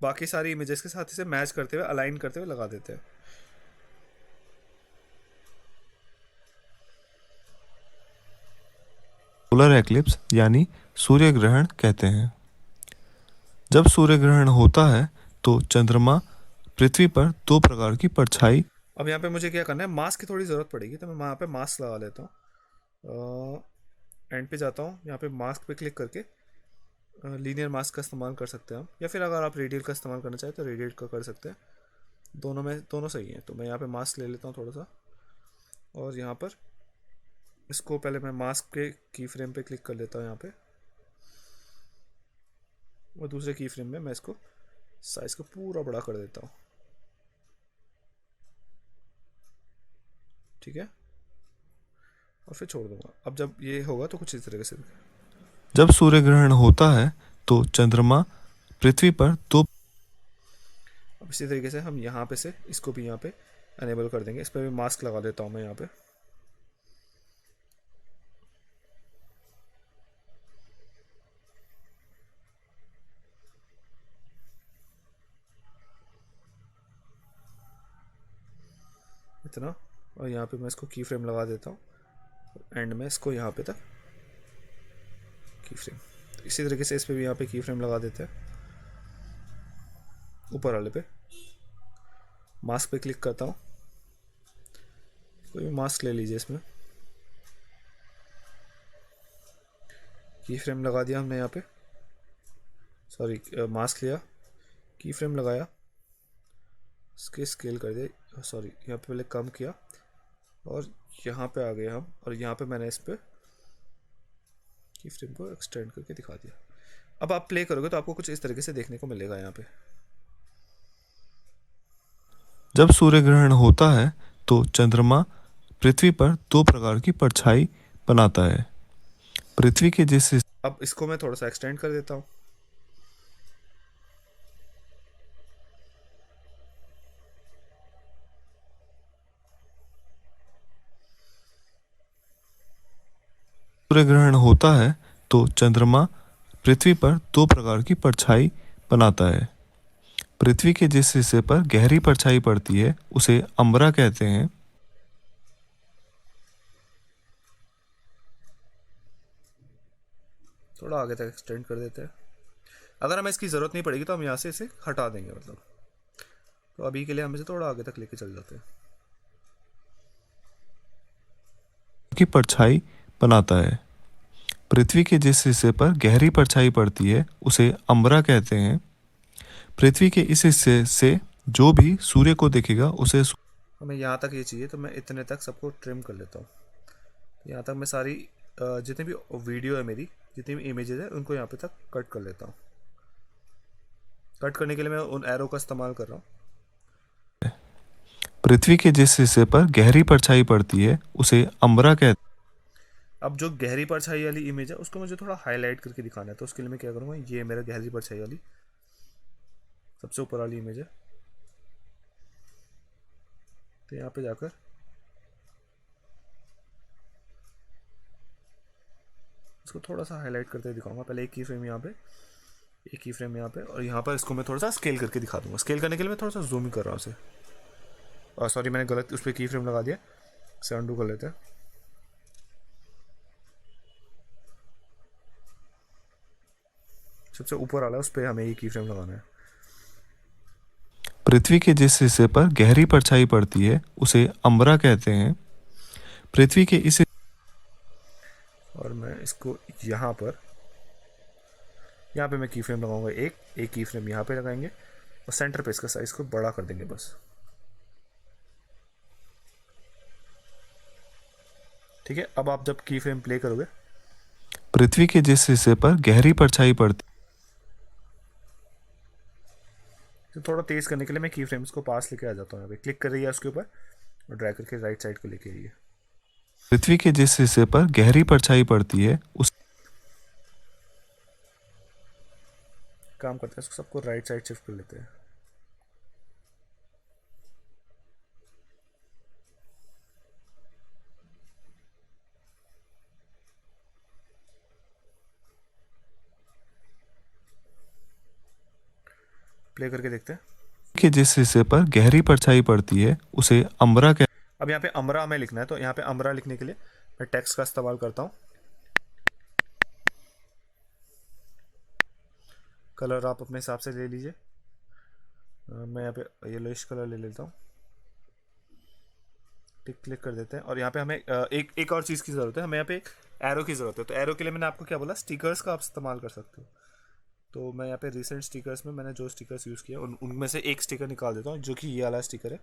बाकी सारी इमेजेस के साथ इसे मैच करते हुए अलाइन करते हुए लगा देते हैं। सोलर एक्लिप्स यानी सूर्य ग्रहण कहते हैं। जब सूर्य ग्रहण होता है तो चंद्रमा पृथ्वी पर दो प्रकार की परछाई। अब यहाँ पे मुझे क्या करना है, मास्क की थोड़ी ज़रूरत पड़ेगी, तो मैं यहाँ पे मास्क लगा लेता हूँ। एंड पे जाता हूँ, यहाँ पे मास्क पे क्लिक करके लीनियर मास्क का इस्तेमाल कर सकते हैं हम, या फिर अगर आप रेडियल का इस्तेमाल करना चाहें तो रेडियल का कर सकते हैं। दोनों सही हैं। तो मैं यहाँ पे मास्क ले लेता हूँ थोड़ा सा, और यहाँ पर इसको पहले मैं मास्क के की फ्रेम पे क्लिक कर लेता हूँ यहाँ पे, और दूसरे की फ्रेम में मैं इसको साइज़ को पूरा बड़ा कर देता हूँ। ठीक है, और फिर छोड़ दूंगा। अब जब ये होगा तो कुछ इस तरीके से, जब सूर्य ग्रहण होता है तो चंद्रमा पृथ्वी पर दो। अब इसी तरीके से हम यहाँ पे से इसको भी यहाँ पे अनेबल कर देंगे। इस पर भी मास्क लगा देता हूँ मैं यहाँ पे। इतना, और यहाँ पे मैं इसको की फ्रेम लगा देता हूँ, एंड में इसको यहाँ पे तक की फ्रेम। तो इसी तरीके से इस पर भी यहाँ पे की फ्रेम लगा देते हैं। ऊपर वाले पे मास्क पे क्लिक करता हूँ, कोई भी मास्क ले लीजिए। इसमें की फ्रेम लगा दिया हमने यहाँ पे, सॉरी मास्क लिया, की फ्रेम लगाया, इसके स्केल कर दिया, सॉरी यहाँ पे पहले कम किया, और यहाँ पे आ गए हम, और यहाँ पे मैंने इस पर की फ्रेम को एक्सटेंड करके दिखा दिया। अब आप प्ले करोगे तो आपको कुछ इस तरीके से देखने को मिलेगा यहाँ पे। जब सूर्य ग्रहण होता है तो चंद्रमा पृथ्वी पर दो प्रकार की परछाई बनाता है। पृथ्वी के जिस अब इसको मैं थोड़ा सा एक्सटेंड कर देता हूँ। सूर्य ग्रहण होता है तो चंद्रमा पृथ्वी पर दो प्रकार की परछाई बनाता है। पृथ्वी के जिस हिस्से पर गहरी परछाई पड़ती है उसे अम्बरा कहते हैं। थोड़ा आगे तक एक्सटेंड कर देते हैं। अगर हमें इसकी ज़रूरत नहीं पड़ेगी तो हम यहाँ से इसे हटा देंगे, मतलब। तो अभी के लिए हम इसे थोड़ा आगे तक लेके चल जाते हैं। की परछाई बनाता है। पृथ्वी के जिस हिस्से पर गहरी परछाई पड़ती है उसे अम्बरा कहते हैं। पृथ्वी के इस हिस्से से जो भी सूर्य को देखेगा उसे हमें यहाँ तक ये चाहिए, तो मैं इतने तक सबको ट्रिम कर लेता हूँ। यहाँ तक मैं सारी जितनी भी वीडियो है मेरी, जितनी भी इमेजेस है, उनको यहाँ पे तक कट कर लेता हूँ। कट करने के लिए मैं उन एरो का इस्तेमाल कर रहा हूँ। पृथ्वी के जिस हिस्से पर गहरी परछाई पड़ती है उसे अम्बरा कहते हैं। अब जो गहरी परछाई वाली इमेज है उसको मुझे थोड़ा हाईलाइट करके दिखाना है, तो उसके लिए मैं क्या करूँगा, ये मेरा गहरी परछाई वाली सबसे ऊपर वाली इमेज है, तो यहाँ पे जाकर इसको थोड़ा सा हाईलाइट करते दिखाऊंगा। पहले एक की फ्रेम यहाँ पे, एक की फ्रेम यहाँ पे, और यहाँ पर इसको मैं थोड़ा सा स्केल करके दिखा दूंगा। स्केल करने के लिए मैं थोड़ा सा जूम कर रहा हूँ इसे, और सॉरी मैंने गलत उस पर की फ्रेम लगा दिया, इसे अंडू कर लेते हैं। सबसे ऊपर वाला उस पर हमें ये की फ्रेम लगाना है। पृथ्वी के जिस हिस्से पर गहरी परछाई पड़ती है उसे अम्बरा कहते हैं। पृथ्वी के इस और मैं इसको यहाँ पे मैं की फ्रेम लगाऊंगा, एक की फ्रेम यहाँ पे लगाएंगे, और सेंटर पे इसका साइज को बड़ा कर देंगे बस। ठीक है, अब आप जब की फ्रेम प्ले करोगे, पृथ्वी के जिस हिस्से पर गहरी परछाई पड़ती तो थोड़ा तेज करने के लिए मैं की फ्रेम्स को पास लेके आ जाता हूँ। यहाँ पे क्लिक कर रही है उसके ऊपर, और ड्रैग करके राइट साइड को लेके आइए। पृथ्वी के जिस हिस्से पर गहरी परछाई पड़ती है उस काम करते हैं, सबको राइट साइड शिफ्ट कर लेते हैं। प्ले करके देखते हैं। के जिस हिस्से पर गहरी परछाई पड़ती है उसे अम्बरा कह अब यहाँ पे अमरा हमें लिखना है, तो यहाँ पे अमरा लिखने के लिए मैं टेक्स्ट का इस्तेमाल करता हूँ। कलर आप अपने हिसाब से ले लीजिए। मैं यहाँ पे येलोइश कलर ले लेता हूँ, टिक क्लिक कर देते हैं। और यहाँ पे हमें एक और चीज़ की ज़रूरत है, हमें यहाँ पे एक एरो की ज़रूरत है। तो एरो के लिए मैंने आपको क्या बोला, स्टिकर्स का आप इस्तेमाल कर सकते हो। तो मैं यहाँ पे रिसेंट स्टिकर्स में मैंने जो स्टिकर्स यूज़ किया उनमें से एक स्टिकर निकाल देता हूँ, जो कि ये वाला स्टिकर है।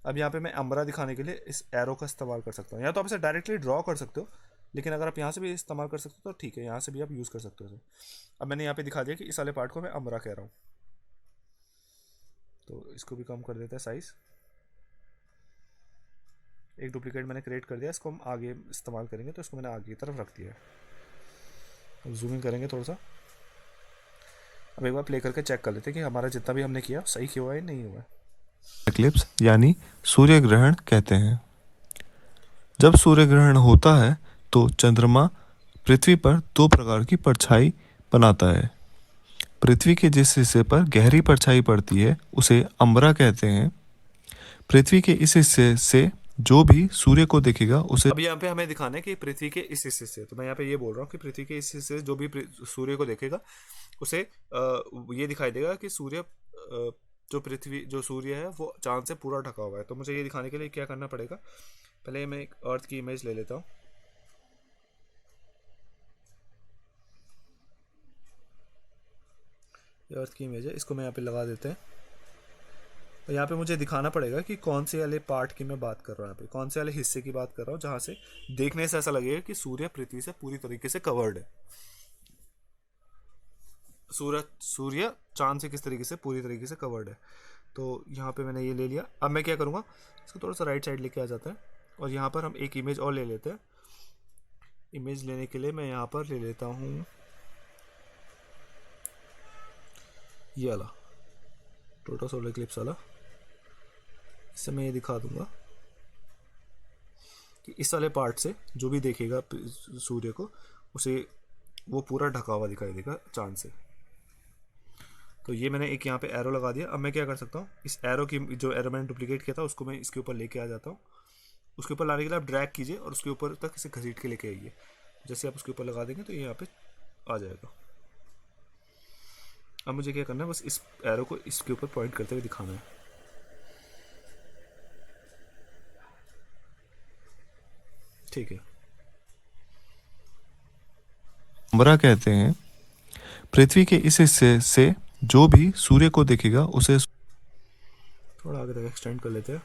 अब यहाँ पे मैं अम्ब्रा दिखाने के लिए इस एरो का इस्तेमाल कर सकता हूँ, या तो आप इसे डायरेक्टली ड्रॉ कर सकते हो, लेकिन अगर आप यहाँ से भी इस्तेमाल कर सकते हो तो ठीक है, यहाँ से भी आप यूज़ कर सकते हो इसे। अब मैंने यहाँ पे दिखा दिया कि इस वाले पार्ट को मैं अम्ब्रा कह रहा हूँ, तो इसको भी कम कर देते हैं साइज़। एक डुप्लीकेट मैंने क्रिएट कर दिया, इसको हम आगे इस्तेमाल करेंगे, तो इसको मैंने आगे की तरफ रख दिया है। अब जूमिंग करेंगे थोड़ा सा। अब एक बार प्ले करके चेक कर लेते हैं कि हमारा जितना भी हमने किया सही किया हुआ है नहीं हुआ है। एक्लिप्स यानी सूर्य ग्रहण कहते हैं। जब सूर्य ग्रहण होता है तो चंद्रमा पृथ्वी पर दो प्रकार की परछाई बनाता है। पृथ्वी के जिस हिस्से पर गहरी परछाई पड़ती है उसे अम्बरा कहते हैं। पृथ्वी के इस हिस्से से जो भी सूर्य को देखेगा उसे अब यहाँ पे हमें दिखाना है कि पृथ्वी के इस हिस्से से, तो मैं यहाँ पे ये बोल रहा हूँ कि पृथ्वी के इस हिस्से से जो भी सूर्य को देखेगा उसे ये दिखाई देगा कि सूर्य जो सूर्य है वो चांद से पूरा ढका हुआ है। तो मुझे ये दिखाने के लिए क्या करना पड़ेगा, पहले मैं एक अर्थ की इमेज ले लेता हूँ। ये अर्थ की इमेज है, इसको मैं यहाँ पे लगा देते हैं। और यहाँ पे मुझे दिखाना पड़ेगा कि कौन से वाले पार्ट की मैं बात कर रहा हूँ, यहाँ पे कौन से वाले हिस्से की बात कर रहा हूँ जहाँ से देखने से ऐसा लगेगा कि सूर्य पृथ्वी से पूरी तरीके से कवर्ड है। सूर्य चांद से किस तरीके से पूरी तरीके से कवर्ड है। तो यहाँ पे मैंने ये ले लिया। अब मैं क्या करूँगा, इसको थोड़ा सा राइट साइड लेके आ जाता है, और यहाँ पर हम एक इमेज और ले लेते हैं। इमेज लेने के लिए मैं यहाँ पर ले लेता हूँ ये वाला टोटल सोलर इक्लिप्स वाला। इससे मैं ये दिखा दूंगा कि इस वाले पार्ट से जो भी देखेगा सूर्य को उसे वो पूरा ढका हुआ दिखाई देगा चांद से। तो ये मैंने एक यहाँ पे एरो लगा दिया। अब मैं क्या कर सकता हूँ, इस एरो की जो एरो मैंने डुप्लीकेट किया था उसको मैं इसके ऊपर लेके आ जाता हूँ। उसके ऊपर लाने के लिए आप ड्रैग कीजिए और उसके ऊपर तक इसे घसीट के लेके आइए। जैसे आप उसके ऊपर लगा देंगे तो ये यहाँ पे आ जाएगा। अब मुझे क्या करना है, बस इस एरो को इसके ऊपर पॉइंट करते हुए दिखाना है। ठीक है, अम्बरा कहते हैं। पृथ्वी के इस हिस्से से जो भी सूर्य को देखेगा उसे थोड़ा आगे तक एक्सटेंड कर लेते हैं।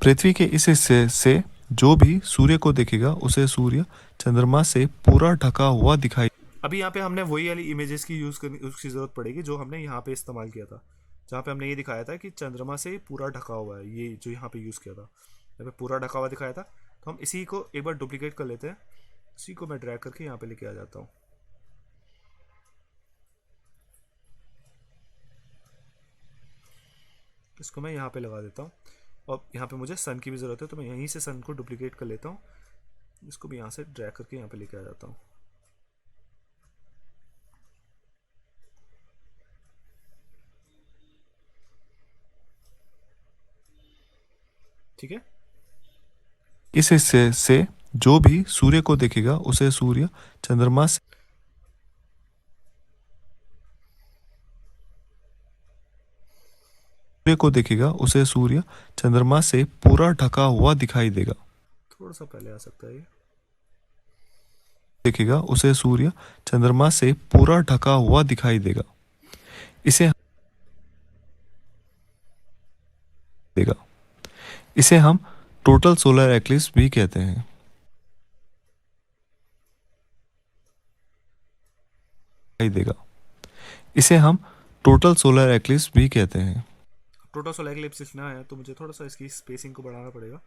पृथ्वी के इस हिस्से से जो भी सूर्य को देखेगा उसे सूर्य चंद्रमा से पूरा ढका हुआ दिखाई। अभी यहाँ पे हमने वही वाली इमेजेस की यूज़ करनी उसकी ज़रूरत पड़ेगी जो हमने यहाँ पे इस्तेमाल किया था, जहाँ पे हमने ये दिखाया था कि चंद्रमा से पूरा ढका हुआ है। ये जो यहाँ पे यूज़ किया था, यहाँ पे पूरा ढका हुआ दिखाया था। तो हम इसी को एक बार डुप्लीकेट कर लेते हैं। इसी को मैं ड्रैग करके यहाँ पे लेके आ जाता हूँ। इसको मैं यहाँ पे लगा देता हूँ। और यहाँ पे मुझे सन की भी ज़रूरत है, तो मैं यहीं से सन को डुप्लीकेट कर लेता हूँ। इसको भी यहाँ से ड्रैग करके यहाँ पे लेके आ जाता हूँ। ठीक है, इस हिस्से से जो भी सूर्य को देखेगा उसे सूर्य चंद्रमा से सूर्य को देखेगा उसे सूर्य चंद्रमा से पूरा ढका हुआ दिखाई देगा। थोड़ा सा पहले आ सकता है ये। देखेगा उसे सूर्य चंद्रमा से पूरा ढका हुआ दिखाई देगा। इसे देगा इसे हम टोटल सोलर एक्लिप्स भी कहते हैं। दिखाई देगा इसे हम टोटल सोलर एक्लिप्स भी कहते हैं। टोटल सोलर इक्लिप्स लिखना है तो मुझे थोड़ा सा इसकी स्पेसिंग को बढ़ाना पड़ेगा,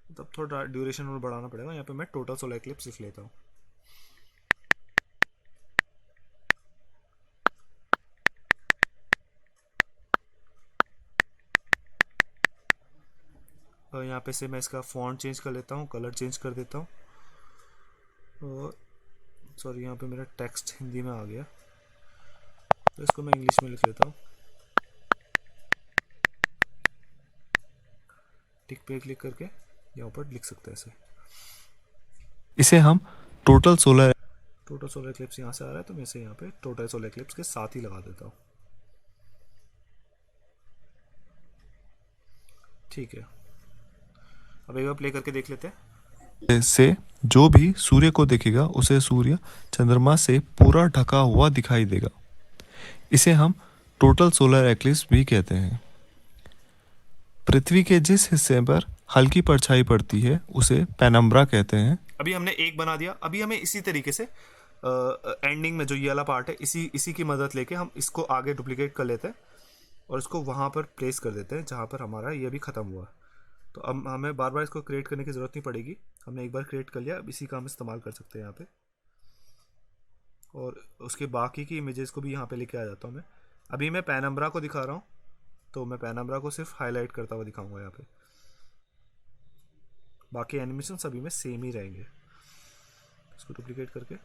तब थोड़ा ड्यूरेशन और बढ़ाना पड़ेगा। यहाँ पे मैं टोटल सोलर इक्लिप्स लिख लेता हूँ। और यहाँ पे से मैं इसका फॉन्ट चेंज कर लेता हूँ, कलर चेंज कर देता हूँ। और सॉरी, यहाँ पे मेरा टेक्स्ट हिंदी में आ गया, तो इसको मैं इंग्लिश में लिख लेता हूँ। टिक पे क्लिक करके यहाँ पर लिख सकते हैं इसे। इसे हम टोटल सोलर इक्लिप्स यहाँ से आ रहा है तो मैं इसे यहाँ पे टोटल सोलर इक्लिप्स के साथ ही लगा देता हूँ। ठीक है, अब एक बार प्ले करके देख लेते हैं। से जो भी सूर्य को देखेगा उसे सूर्य चंद्रमा से पूरा ढका हुआ दिखाई देगा। इसे हम टोटल सोलर एक्लिप्स भी कहते हैं। पृथ्वी के जिस हिस्से पर हल्की परछाई पड़ती है उसे पेनम्ब्रा कहते हैं। अभी हमने एक बना दिया, अभी हमें इसी तरीके से एंडिंग में जो ये वाला पार्ट है इसी की मदद लेके हम इसको आगे डुप्लीकेट कर लेते हैं और इसको वहाँ पर प्लेस कर देते हैं जहाँ पर हमारा ये भी ख़त्म हुआ। तो अब हमें बार बार इसको क्रिएट करने की ज़रूरत नहीं पड़ेगी, हमने एक बार क्रिएट कर लिया, अब इसी का हम इस्तेमाल कर सकते हैं यहाँ पे। और उसके बाकी की इमेजेस को भी यहाँ पे लेके आ जाता हूँ मैं। अभी मैं पेनम्ब्रा को दिखा रहा हूँ, तो मैं पेनम्ब्रा को सिर्फ हाईलाइट करता हुआ दिखाऊंगा यहाँ पे, बाकी एनिमेशन सभी में सेम ही रहेंगे। इसको डुप्लीकेट करके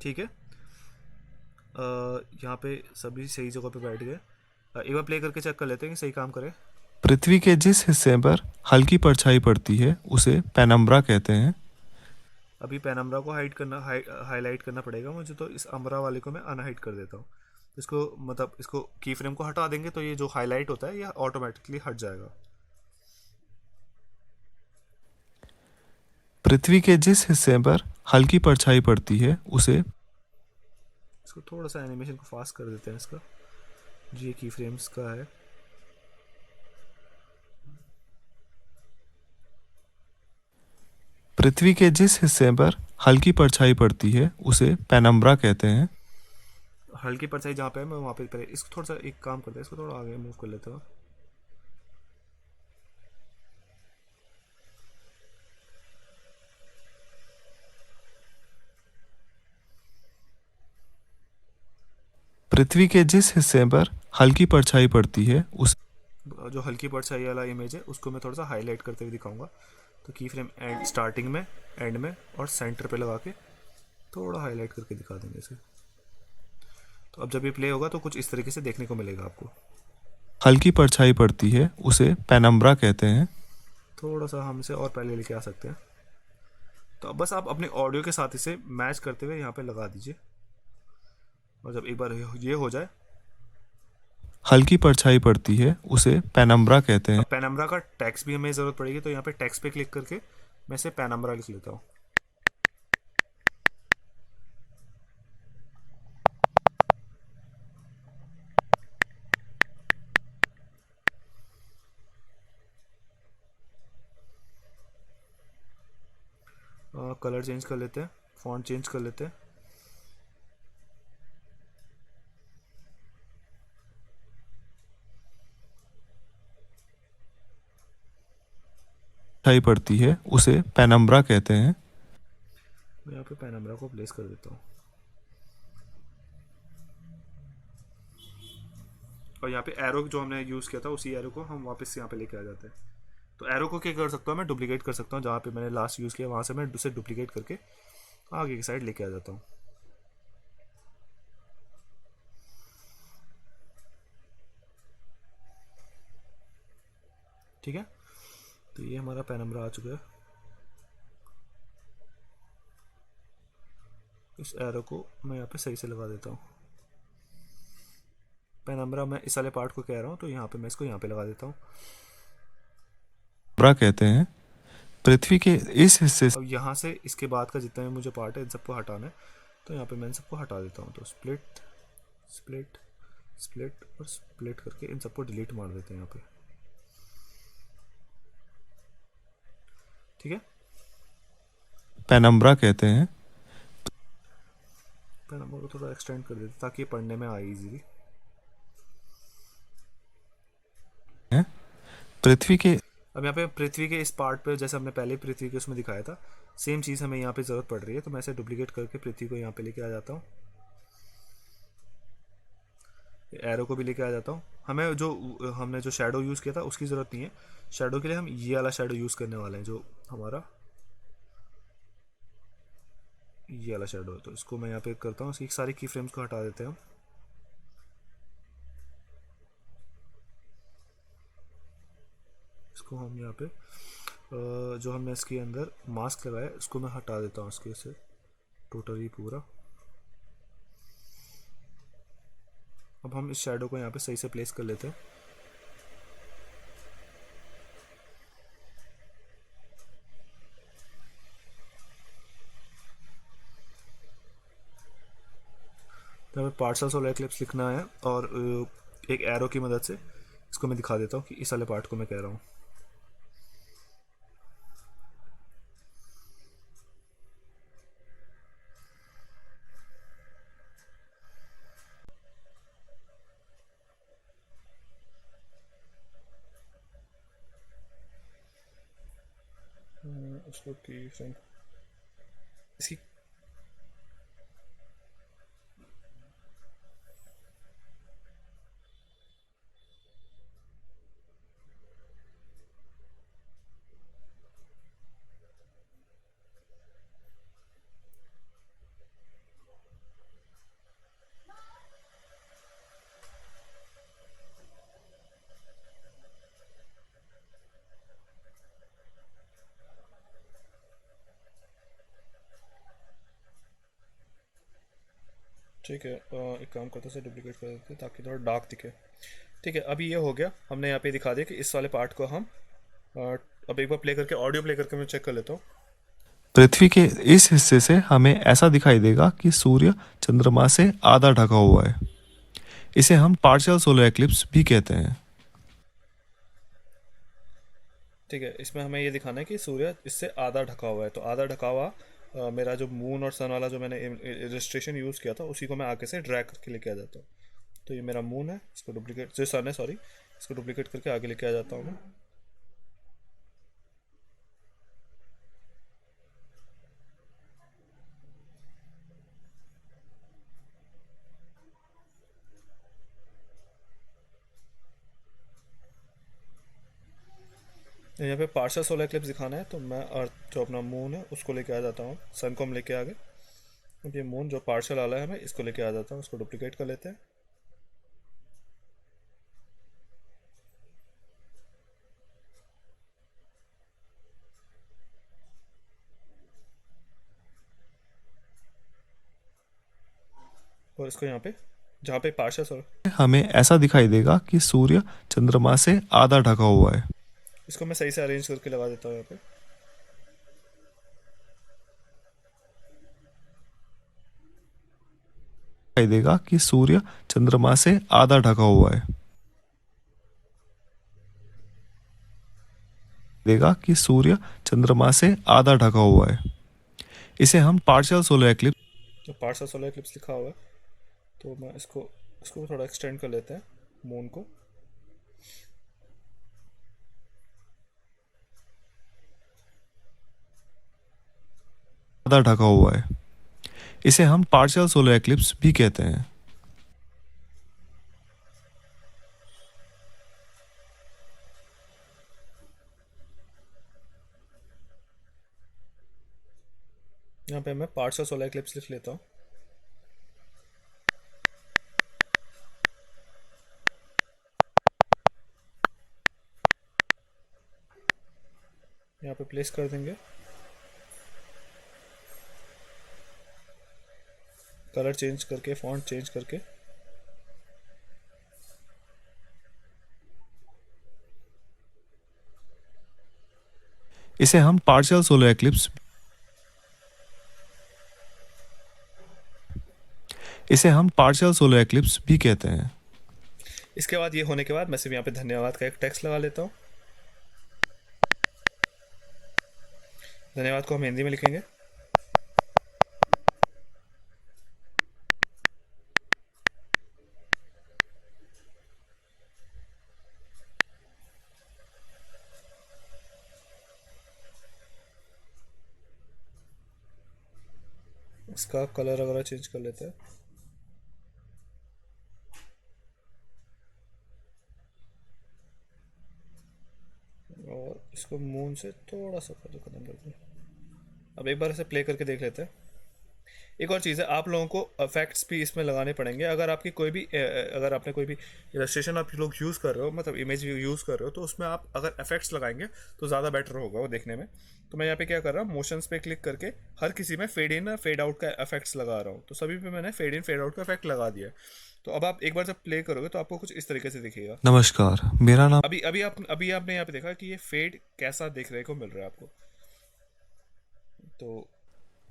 ठीक है, यहाँ पे सभी सही जगह पे बैठ गए। एक बार प्ले करके चेक कर लेते हैं कि सही काम करे। पृथ्वी के जिस हिस्से पर हल्की परछाई पड़ती है उसे पेनम्ब्रा कहते हैं। अभी पेनम्ब्रा को हाईलाइट करना पड़ेगा मुझे, तो इस अम्ब्रा वाले को मैं अनहाइड कर देता हूँ। इसको मतलब इसको की फ्रेम को हटा देंगे तो ये जो हाईलाइट होता है ये ऑटोमेटिकली हट जाएगा। पृथ्वी के जिस हिस्से पर हल्की परछाई पड़ती है उसे इसको थोड़ा सा एनिमेशन को फास्ट कर देते हैं इसका, जो ये की फ्रेम्स का है। पृथ्वी के जिस हिस्से पर हल्की परछाई पड़ती है उसे पेनम्ब्रा कहते हैं। हल्की परछाई जहाँ पे है मैं वहाँ पे पहले इसको थोड़ा सा एक काम करते हैं, इसको थोड़ा आगे मूव कर लेता हूँ। पृथ्वी के जिस हिस्से पर हल्की परछाई पड़ती है उस जो हल्की परछाई वाला इमेज है उसको मैं थोड़ा सा हाईलाइट करते हुए दिखाऊंगा। तो की फ्रेम एंड स्टार्टिंग में, एंड में और सेंटर पे लगा के थोड़ा हाईलाइट करके दिखा देंगे इसे। तो अब जब ये प्ले होगा तो कुछ इस तरीके से देखने को मिलेगा आपको। हल्की परछाई पड़ती है उसे पेनम्ब्रा कहते हैं। थोड़ा सा हम इसे और पहले लेके आ सकते हैं। तो अब बस आप अपने ऑडियो के साथ इसे मैच करते हुए यहाँ पे लगा दीजिए, और जब एक बार ये हो जाए, हल्की परछाई पड़ती है उसे पेनम्ब्रा कहते हैं। अब पेनम्ब्रा का टेक्स्ट भी हमें ज़रूरत पड़ेगी, तो यहाँ पे टेक्स्ट पे क्लिक करके मैं इसे पेनम्ब्रा लिख लेता हूँ। कलर चेंज कर लेते हैं, फॉन्ट चेंज कर लेते हैं। परछाई पड़ती है उसे पेनम्ब्रा कहते हैं। मैं यहाँ पे पेनम्ब्रा को प्लेस कर देता हूँ, और यहाँ पे एरो जो हमने यूज़ किया था उसी एरो को हम वापस यहाँ पे लेके आ जाते हैं। तो एरो को क्या कर सकता हूँ मैं, डुप्लीकेट कर सकता हूँ, जहाँ पे मैंने लास्ट यूज़ किया वहाँ से मैं उसे डुप्लीकेट करके आगे की साइड लेके आ जाता हूँ। ठीक है, तो ये हमारा पेनम्ब्रा आ चुका है। इस एरो को मैं यहाँ पे सही से लगा देता हूँ। पेनम्ब्रा मैं इस वाले पार्ट को कह रहा हूँ, तो यहाँ पे मैं इसको यहाँ पे लगा देता हूँ। पेनम्ब्रा कहते हैं। पृथ्वी के इस हिस्से से अब यहाँ से इसके बाद का जितना भी मुझे पार्ट है इन सबको हटाना है, तो यहाँ पे मैं इन सबको हटा देता हूँ। तो स्प्लिट स्प्लिट स्प्लिट और स्प्लिट करके इन सबको डिलीट मार देते हैं यहाँ पे। ठीक है, पेनम्ब्रा कहते हैं। पेनम्ब्रा को थोड़ा एक्सटेंड कर देते ताकि ये पढ़ने में आए इजीली। पृथ्वी के अब यहाँ पे पृथ्वी के इस पार्ट पे जैसे हमने पहले पृथ्वी के उसमें दिखाया था, सेम चीज़ हमें यहाँ पे ज़रूरत पड़ रही है, तो मैं इसे डुप्लीकेट करके पृथ्वी को यहाँ पे लेके आ जाता हूँ। एरो को भी लेके आ जाता हूँ। हमने जो शेडो यूज़ किया था उसकी ज़रूरत नहीं है। शेडो के लिए हम ये वाला शेडो यूज़ करने वाले हैं, जो हमारा ये वाला शेडो है। तो इसको मैं यहाँ पे करता हूँ, इसकी सारी की फ्रेम्स को हटा देते हैं हम। इसको हम यहाँ पे जो हमने इसके अंदर मास्क लगाया इसको मैं हटा देता हूँ इसके से टोटली पूरा। अब हम इस शैडो को यहाँ पे सही से प्लेस कर लेते हैं। तो हमें पार्शियल सोलर एक्लिप्स लिखना है और एक एरो की मदद से इसको मैं दिखा देता हूँ कि इस वाले पार्ट को मैं कह रहा हूँ। उसको की फ्रेंड इसकी ठीक है, एक काम करते हैं डुप्लीकेट कर देते हैं ताकि थोड़ा डार्क दिखे। ठीक है, अभी ये हो गया, हमने यहाँ पे दिखा दिया कि इस वाले पार्ट को हम अब एक बार प्ले करके ऑडियो प्ले करके मैं चेक कर लेता हूँ। पृथ्वी के इस हिस्से से हमें ऐसा दिखाई देगा कि सूर्य चंद्रमा से आधा ढका हुआ है। इसे हम पार्शियल सोलर एक्लिप्स भी कहते हैं। ठीक है, इसमें हमें ये दिखाना है कि सूर्य इससे आधा ढका हुआ है। तो आधा ढका हुआ मेरा जो मून और सन वाला जो मैंने इलस्ट्रेशन यूज़ किया था उसी को मैं आगे से ड्रैग करके लेके आ जाता हूँ। तो ये मेरा मून है, इसको डुप्लीकेट जो सन है सॉरी, इसको डुप्लीकेट करके आगे लेके आ जाता हूँ मैं। यहाँ पे पार्शियल सोलर एक्लिप्स दिखाना है तो मैं अर्थ जो अपना मून है उसको लेके आ जाता हूँ, सन को हम लेके आ गए। अब ये मून जो पार्शियल वाला है मैं इसको लेके आ जाता हूँ, उसको डुप्लीकेट कर लेते हैं। और इसको यहाँ पे जहाँ पे पार्शियल सोलर, हमें ऐसा दिखाई देगा कि सूर्य चंद्रमा से आधा ढका हुआ है। इसको मैं सही से अरेंज करके लगा देता हूँ यहाँ पे। दिखाई देगा कि सूर्य चंद्रमा से आधा ढका हुआ है। देगा कि सूर्य चंद्रमा से आधा ढका हुआ है। इसे हम पार्शियल सोलर एक्लिप्स तो पार्शियल सोलर एक्लिप्स लिखा हुआ है तो मैं इसको इसको थोड़ा एक्सटेंड कर लेते हैं मून को। आधा ढका हुआ है। इसे हम पार्शियल सोलर एक्लिप्स भी कहते हैं। यहाँ पे मैं पार्शियल सोलर एक्लिप्स लिख लेता हूँ। यहाँ पे प्लेस कर देंगे, कलर चेंज करके फॉन्ट चेंज करके। इसे हम पार्शियल सोलर एक्लिप्स भी कहते हैं। इसके बाद ये होने के बाद मैं सिर्फ यहाँ पे धन्यवाद का एक टेक्स्ट लगा लेता हूँ। धन्यवाद को हम हिंदी में लिखेंगे। इसका कलर वगैरह चेंज कर लेते हैं। और इसको मून से थोड़ा सा कलर खत्म कर दें। अब एक बार इसे प्ले करके देख लेते हैं। एक और चीज़ है, आप लोगों को इफेक्ट्स भी इसमें लगाने पड़ेंगे। अगर आपकी कोई भी अगर आपने कोई भी इलस्ट्रेशन आप लोग यूज़ कर रहे हो, मतलब इमेज यूज़ कर रहे हो, तो उसमें आप अगर इफेक्ट्स लगाएंगे तो ज़्यादा बेटर होगा वो देखने में। तो मैं यहाँ पे क्या कर रहा हूँ, मोशंस पे क्लिक करके हर किसी में फेड इन फेड आउट का इफेक्ट्स लगा रहा हूँ। तो सभी पे मैंने फेड इन फेड आउट का इफेक्ट लगा दिया है। तो अब आप एक बार जब प्ले करोगे तो आपको कुछ इस तरीके से दिखेगा। नमस्कार, मेरा नाम अभी आपने यहाँ पे देखा कि ये फेड कैसा देखने को मिल रहा है आपको। तो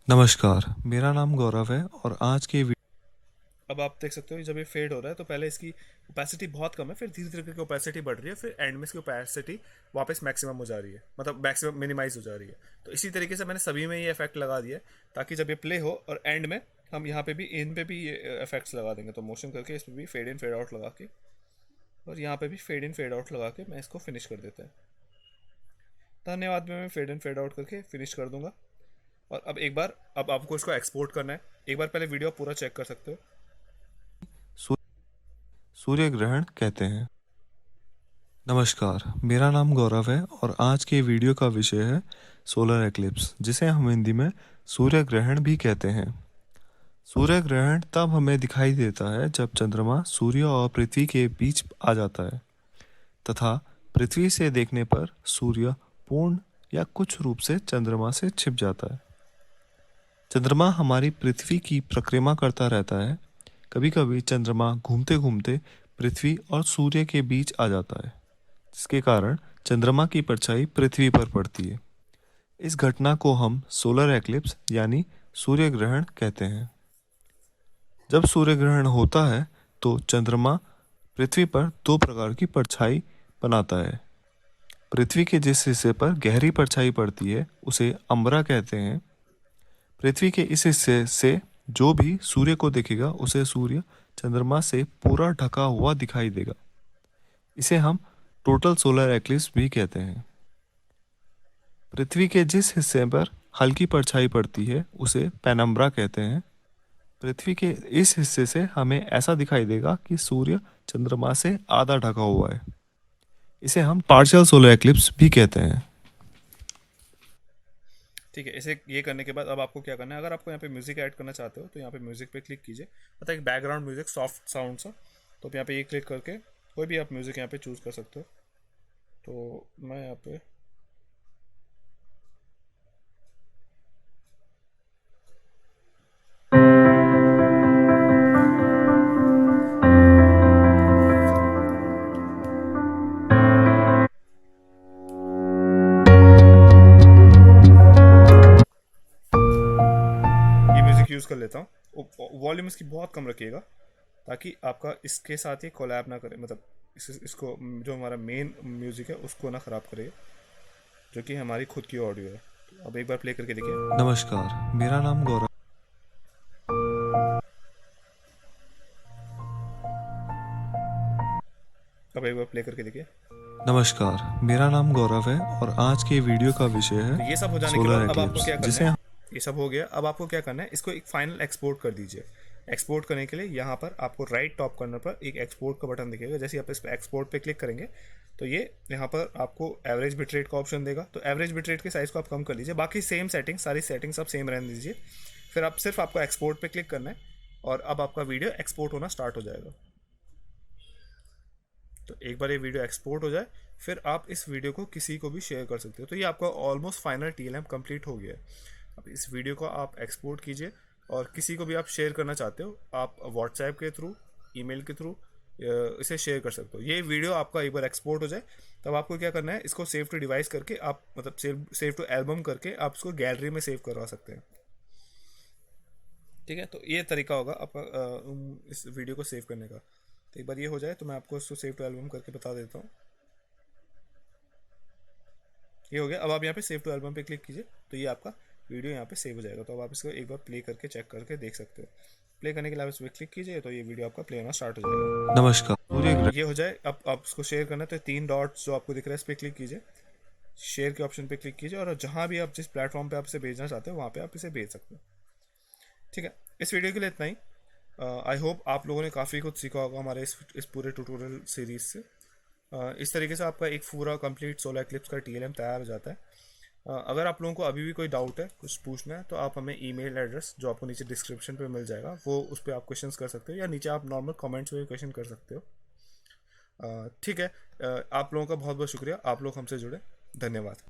नमस्कार, मेरा नाम गौरव है और आज के अब आप देख सकते हो जब ये फेड हो रहा है तो पहले इसकी ओपेसिटी बहुत कम है, फिर धीरे धीरे करके ओपेसिटी बढ़ रही है, फिर एंड में इसकी ओपेसिटी वापस मैक्सिमम हो जा रही है, मतलब मैक्सिमम मिनिमाइज हो जा रही है। तो इसी तरीके से मैंने सभी में ये इफेक्ट लगा दिया है ताकि जब ये प्ले हो और एंड में हम यहाँ पे भी इन पे भी ये इफेक्ट्स लगा देंगे। तो मोशन करके इस पर भी फेड इन फेड आउट लगा के और यहाँ पे भी फेड इन फेड आउट लगा के मैं इसको फिनिश कर देता है। धन्यवाद में मैं फेड इन फेड आउट करके फिनिश कर दूंगा। और अब एक बार, अब आपको इसको एक्सपोर्ट करना है, एक बार पहले वीडियो पूरा चेक कर सकते हो। सूर्य ग्रहण कहते हैं। नमस्कार, मेरा नाम गौरव है और आज के वीडियो का विषय है सोलर एक्लिप्स, जिसे हम हिंदी में सूर्य ग्रहण भी कहते हैं। सूर्य ग्रहण तब हमें दिखाई देता है जब चंद्रमा सूर्य और पृथ्वी के बीच आ जाता है तथा पृथ्वी से देखने पर सूर्य पूर्ण या कुछ रूप से चंद्रमा से छिप जाता है। चंद्रमा हमारी पृथ्वी की परिक्रमा करता रहता है। कभी कभी चंद्रमा घूमते घूमते पृथ्वी और सूर्य के बीच आ जाता है, जिसके कारण चंद्रमा की परछाई पृथ्वी पर पड़ती है। इस घटना को हम सोलर एक्लिप्स यानी सूर्य ग्रहण कहते हैं। जब सूर्य ग्रहण होता है तो चंद्रमा पृथ्वी पर दो प्रकार की परछाई बनाता है। पृथ्वी के जिस हिस्से पर गहरी परछाई पड़ती है उसे अम्बरा कहते हैं। पृथ्वी के इस हिस्से से जो भी सूर्य को देखेगा उसे सूर्य चंद्रमा से पूरा ढका हुआ दिखाई देगा। इसे हम टोटल सोलर एक्लिप्स भी कहते हैं। पृथ्वी के जिस हिस्से पर हल्की परछाई पड़ती है उसे पेनम्ब्रा कहते हैं। पृथ्वी के इस हिस्से से हमें ऐसा दिखाई देगा कि सूर्य चंद्रमा से आधा ढका हुआ है। इसे हम पार्शियल सोलर एक्लिप्स भी कहते हैं। ठीक है, इसे ये करने के बाद अब आपको क्या करना है, अगर आपको यहाँ पे म्यूज़िक ऐड करना चाहते हो तो यहाँ पे म्यूज़िक पे क्लिक कीजिए, मतलब एक बैकग्राउंड म्यूज़िक सॉफ्ट साउंड सा। तो आप यहाँ पे ये क्लिक करके कोई भी आप म्यूज़िक यहाँ पे चूज़ कर सकते हो। तो मैं यहाँ पे ये म्यूज़िक यूज़ कर लेता हूँ। वॉल्यूम इसकी बहुत कम रखिएगा ताकि आपका इसके साथ ये कोलैब ना करे, मतलब इसको जो हमारा मेन म्यूज़िक है उसको ना ख़राब करे, जो कि हमारी खुद की ऑडियो है। तो अब एक बार प्ले करके देखिए। नमस्कार, मेरा नाम गौरव। अब एक बार प्ले करके देखिए। नमस्कार, मेरा नाम गौरव है और आज के वीडियो का विषय तो ये है सब हो जाने के सोलर बाद अब आपको एक्लिप्स, क्या करना जिसे है, ये सब हो गया। अब आपको क्या करना है, इसको एक फाइनल एक्सपोर्ट कर दीजिए। एक्सपोर्ट करने के लिए यहाँ पर आपको राइट टॉप कॉर्नर पर एक एक्सपोर्ट का बटन दिखेगा। जैसे आप इस पर एक्सपोर्ट पे क्लिक करेंगे तो ये यहाँ पर आपको एवरेज बिटरेट का ऑप्शन देगा। तो एवरेज बिटरेट के साइज़ को आप कम कर लीजिए, बाकी सेम सेटिंग, सारी सेटिंग्स आप सेम रहने दीजिए। फिर आप सिर्फ आपको एक्सपोर्ट पे क्लिक करना है और अब आपका वीडियो एक्सपोर्ट होना स्टार्ट हो जाएगा। तो एक बार ये वीडियो एक्सपोर्ट हो जाए फिर आप इस वीडियो को किसी को भी शेयर कर सकते हो। तो ये आपका ऑलमोस्ट फाइनल TLM कंप्लीट हो गया है। अब इस वीडियो को आप एक्सपोर्ट कीजिए और किसी को भी आप शेयर करना चाहते हो, आप व्हाट्सएप के थ्रू, ईमेल के थ्रू इसे शेयर कर सकते हो। ये वीडियो आपका एक बार एक्सपोर्ट हो जाए तब आपको क्या करना है, इसको सेव टू डिवाइस करके आप, मतलब सेव टू एल्बम करके आप इसको गैलरी में सेव करवा सकते हैं। ठीक है, तो ये तरीका होगा आपका इस वीडियो को सेव करने का। तो एक बार ये हो जाए तो मैं आपको इसको सेव टू एल्बम करके बता देता हूँ। ये हो गया। अब आप यहाँ पे सेव टू एल्बम पे क्लिक कीजिए तो ये आपका वीडियो यहाँ पे सेव हो जाएगा। तो अब आप इसको एक बार प्ले करके चेक करके देख सकते हो। प्ले करने के लिए आप इस पर क्लिक कीजिए तो ये वीडियो आपका प्ले होना स्टार्ट हो जाएगा। नमस्कार, सूर्य ग्रहण ये हो जाए, अब आप इसको शेयर करना है तो 3 डॉट्स जो आपको दिख रहा है इस पर क्लिक कीजिए, शेयर के ऑप्शन पे क्लिक कीजिए और जहाँ भी आप जिस प्लेटफॉर्म पे आप इसे भेजना चाहते हो वहाँ पे आप इसे भेज सकते हो। ठीक है, इस वीडियो के लिए इतना ही। आई होप आप लोगों ने काफ़ी कुछ सीखा होगा हमारे इस पूरे ट्यूटोरियल सीरीज से। इस तरीके से आपका एक पूरा कंप्लीट सोलर एक्लिप्स का TLM तैयार हो जाता है। अगर आप लोगों को अभी भी कोई डाउट है, कुछ पूछना है, तो आप हमें ईमेल एड्रेस जो आपको नीचे डिस्क्रिप्शन पे मिल जाएगा, वो उस पर आप क्वेश्चंस कर सकते हो, या नीचे आप नॉर्मल कमेंट्स में भी क्वेश्चन कर सकते हो। ठीक है। आप लोगों का बहुत बहुत शुक्रिया, आप लोग हमसे जुड़े। धन्यवाद।